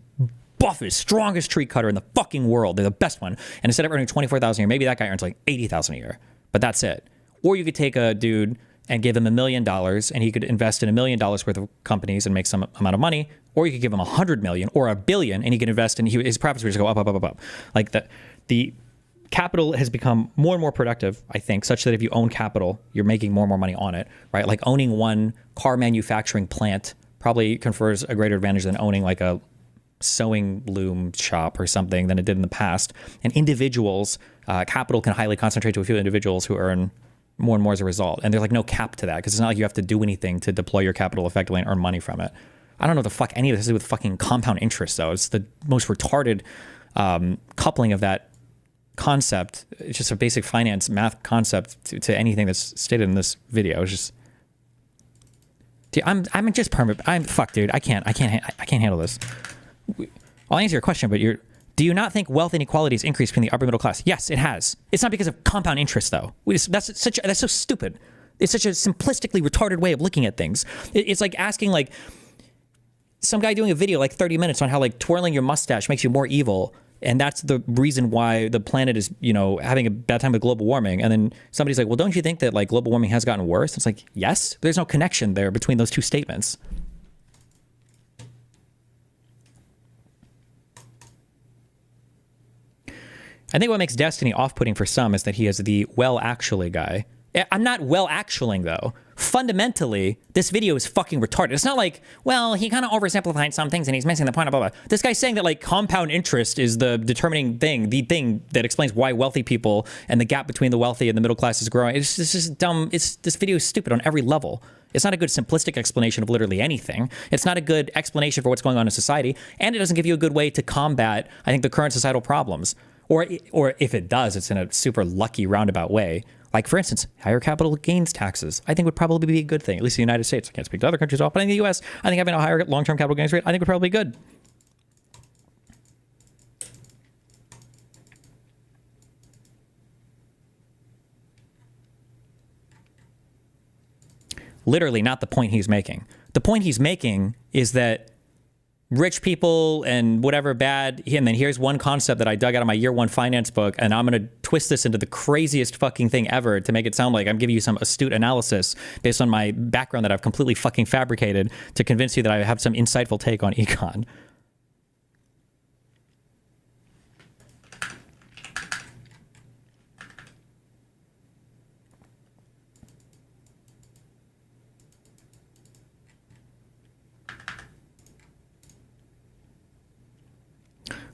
buffest, strongest tree cutter in the fucking world. They're the best one. And instead of earning $24,000 a year, maybe that guy earns like $80,000 a year, but that's it. Or you could take a dude and give him $1 million and he could invest in $1 million worth of companies and make some amount of money. Or you could give him 100 million or $1 billion and he could invest in, his profits would just go up, up, up, up, up. Like the capital has become more and more productive, I think, such that if you own capital, you're making more and more money on it, right? Like owning one car manufacturing plant probably confers a greater advantage than owning like a sewing loom shop or something than it did in the past. And individuals, capital can highly concentrate to a few individuals who earn more and more as a result. And there's like no cap to that because it's not like you have to do anything to deploy your capital effectively and earn money from it. I don't know what the fuck any of this has to do with fucking compound interest though. It's the most retarded coupling of that concept. It's just a basic finance math concept to anything that's stated in this video. It's just, dude, I'm just permanent. Fuck, dude. I can't handle this. I'll answer your question, but do you not think wealth inequality has increased between the upper middle class? Yes, it has. It's not because of compound interest, though. That's so stupid. It's such a simplistically retarded way of looking at things. It's like asking like some guy doing a video like 30 minutes on how like twirling your mustache makes you more evil, and that's the reason why the planet is, you know, having a bad time with global warming. And then somebody's like, well, don't you think that like global warming has gotten worse? It's like, yes, there's no connection there between those two statements. I think what makes Destiny off-putting for some is that he is the well actually guy. I'm not well actualing though. Fundamentally, this video is fucking retarded. It's not like, well, he kind of oversimplified some things and he's missing the point, blah, blah, blah. This guy's saying that like compound interest is the determining thing, the thing that explains why wealthy people and the gap between the wealthy and the middle class is growing. It's just dumb. This video is stupid on every level. It's not a good simplistic explanation of literally anything. It's not a good explanation for what's going on in society. And it doesn't give you a good way to combat, I think, the current societal problems. Or if it does, it's in a super lucky roundabout way. Like, for instance, higher capital gains taxes, I think would probably be a good thing, at least in the United States. I can't speak to other countries at all, but in the US, I think having a higher long-term capital gains rate, I think would probably be good. Literally not the point he's making. The point he's making is that rich people and whatever bad, and then here's one concept that I dug out of my year one finance book, and I'm going to twist this into the craziest fucking thing ever to make it sound like I'm giving you some astute analysis based on my background that I've completely fucking fabricated to convince you that I have some insightful take on econ.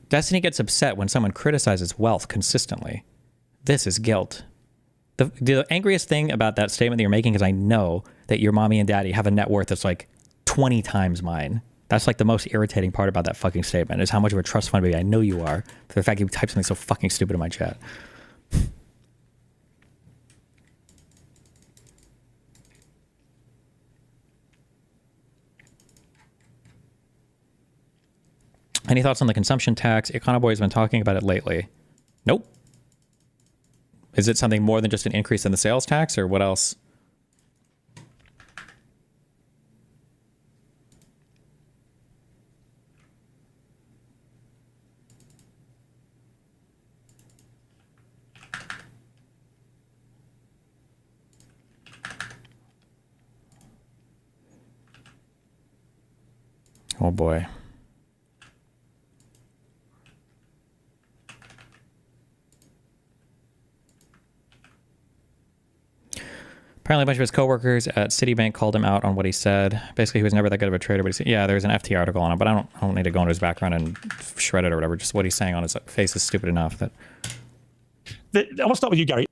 Destiny gets upset when someone criticizes wealth consistently. This is guilt. The angriest thing about that statement that you're making is I know that your mommy and daddy have a net worth that's like 20 times mine. That's like the most irritating part about that fucking statement is how much of a trust fund baby I know you are for the fact you type something so fucking stupid in my chat. Any thoughts on the consumption tax? Econoboy has been talking about it lately. Nope. Is it something more than just an increase in the sales tax, or what else? Oh boy. Apparently a bunch of his coworkers at Citibank called him out on what he said. Basically, he was never that good of a trader, but he said, yeah, there's an FT article on it, but I don't need to go into his background and shred it or whatever. Just what he's saying on his face is stupid enough that... I want to start with you, Gary.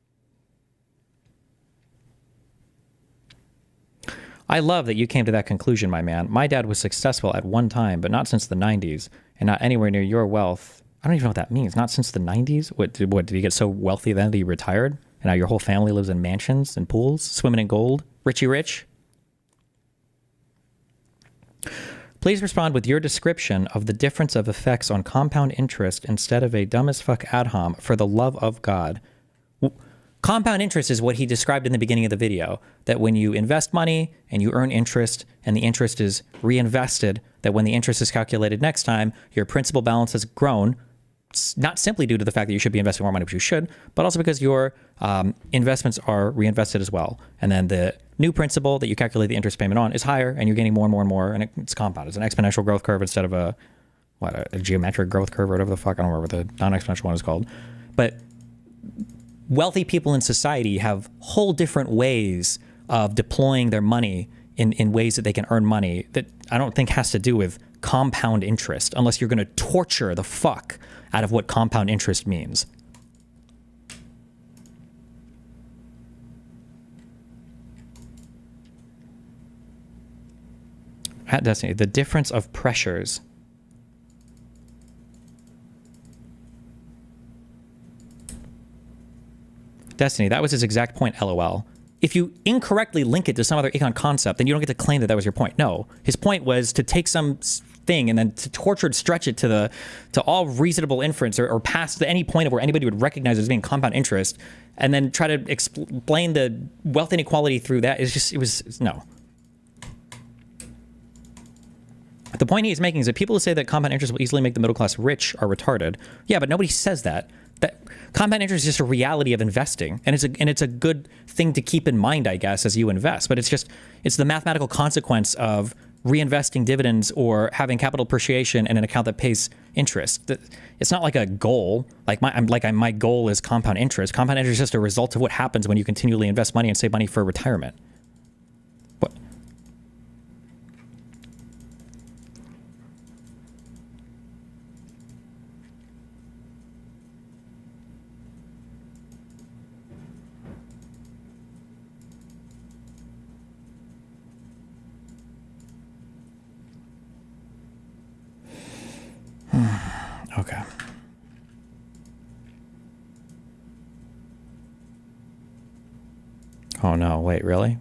I love that you came to that conclusion, my man. My dad was successful at one time, but not since the 90s, and not anywhere near your wealth. I don't even know what that means. Not since the 90s? What did he get so wealthy then that he retired? And now your whole family lives in mansions and pools, swimming in gold? Richie rich? Please respond with your description of the difference of effects on compound interest instead of a dumb as fuck ad hom for the love of God. Compound interest is what he described in the beginning of the video, that when you invest money and you earn interest and the interest is reinvested, that when the interest is calculated next time, your principal balance has grown, not simply due to the fact that you should be investing more money, which you should, but also because your investments are reinvested as well. And then the new principal that you calculate the interest payment on is higher, and you're getting more and more and more, and it's compound. It's an exponential growth curve instead of a geometric growth curve or whatever the fuck. I don't remember what the non-exponential one is called. But wealthy people in society have whole different ways of deploying their money in ways that they can earn money that I don't think has to do with compound interest, unless you're going to torture the fuck out of what compound interest means. At Destiny, the difference of pressures. destiny. That was his exact point, LOL. If you incorrectly link it to some other econ concept, then you don't get to claim that that was your point. No, his point was to take some thing and then to torture and stretch it to all reasonable inference or past any point of where anybody would recognize it as being compound interest, and then try to explain the wealth inequality through that. No. The point he's making is that people who say that compound interest will easily make the middle class rich are retarded. Yeah, but nobody says that. That compound interest is just a reality of investing, and it's a good thing to keep in mind, I guess, as you invest. But it's the mathematical consequence of reinvesting dividends or having capital appreciation in an account that pays interest. It's not like a goal. My goal is compound interest. Compound interest is just a result of what happens when you continually invest money and save money for retirement. What? Okay. Oh no, wait, really?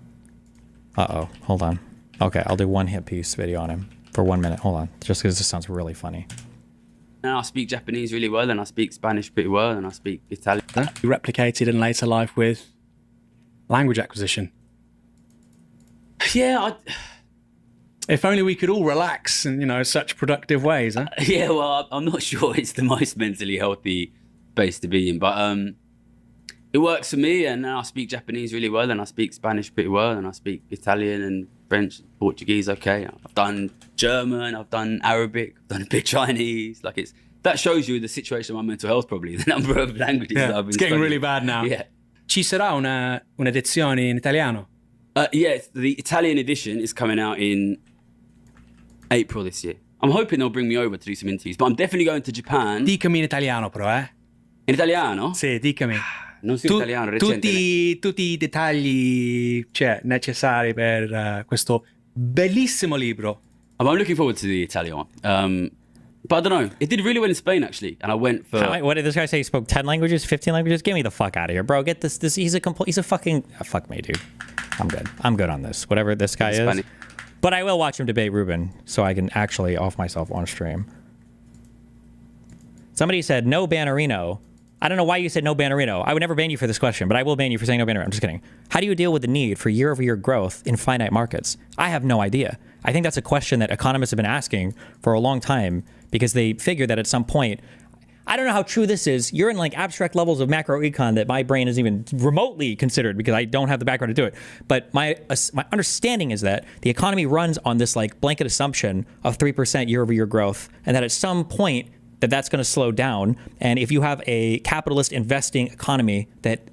Uh-oh, hold on. Okay, I'll do one hit piece video on him for 1 minute. Hold on, just because this sounds really funny. And I speak Japanese really well, and I speak Spanish pretty well, and I speak Italian. You replicated in later life with language acquisition. Yeah, If only we could all relax in, such productive ways, huh? yeah. Well, I'm not sure it's the most mentally healthy space to be in, but it works for me. And I speak Japanese really well, and I speak Spanish pretty well, and I speak Italian and French, Portuguese. Okay, I've done German, I've done Arabic, I've done a bit Chinese. That shows you the situation of my mental health. Probably the number of languages that I've been it's getting studying. really bad now. Yeah. Ci sarà un'edizione in italiano? Yeah, the Italian edition is coming out in April this year. I'm hoping they'll bring me over to do some interviews, but I'm definitely going to Japan. Dicami in italiano però, eh? In italiano? Sì, dicami. Non so italiano recentemente. Tutti i dettagli necessari per questo bellissimo libro. I'm looking forward to the Italian one. But I don't know. It did really well in Spain, actually. And I went for... What did this guy say? He spoke 10 languages, 15 languages? Get me the fuck out of here, bro. Get this. He's a fucking... fuck me, dude. I'm good. I'm good on this. Whatever this guy is. Spanish. But I will watch him debate Ruben so I can actually off myself on stream. Somebody said, no Bannerino. I don't know why you said no Bannerino. I would never ban you for this question, but I will ban you for saying no Bannerino. I'm just kidding. How do you deal with the need for year-over-year growth in finite markets? I have no idea. I think that's a question that economists have been asking for a long time because they figure that at some point, I don't know how true this is. You're in abstract levels of macro econ that my brain is even remotely considered because I don't have the background to do it. But my understanding is that the economy runs on this blanket assumption of 3% year-over-year growth, and that at some point that's going to slow down. And if you have a capitalist investing economy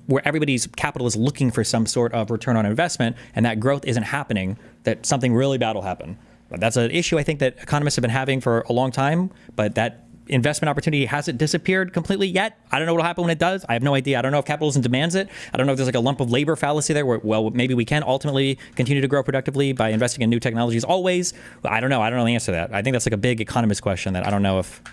where everybody's capital is looking for some sort of return on investment, and that growth isn't happening, that something really bad will happen. But that's an issue I think that economists have been having for a long time, but that investment opportunity hasn't disappeared completely yet. I don't know what will happen when it does. I have no idea. I don't know if capitalism demands it. I don't know if there's a lump of labor fallacy there where, well, maybe we can ultimately continue to grow productively by investing in new technologies always. I don't know. I don't know the answer to that. I think that's a big economist question that I don't know if...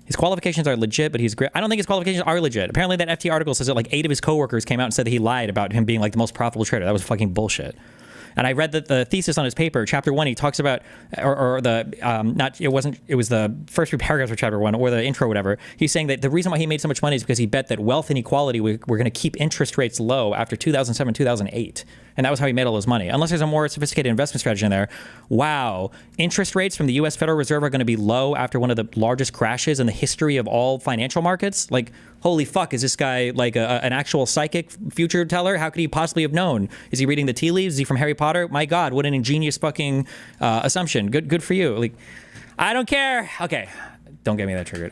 His qualifications are legit, but he's great. I don't think his qualifications are legit. Apparently that FT article says that 8 of his coworkers came out and said that he lied about him being the most profitable trader. That was fucking bullshit. And I read that the thesis on his paper, chapter 1, he talks about, it was the first 3 paragraphs of chapter 1 or the intro, whatever. He's saying that the reason why he made so much money is because he bet that wealth inequality were going to keep interest rates low after 2007, 2008. And that was how he made all his money. Unless there's a more sophisticated investment strategy in there. Wow. Interest rates from the U.S. Federal Reserve are going to be low after one of the largest crashes in the history of all financial markets? Holy fuck, is this guy an actual psychic future teller? How could he possibly have known? Is he reading the tea leaves? Is he from Harry Potter? My God, what an ingenious fucking assumption. Good for you. I don't care. Okay, don't get me that triggered.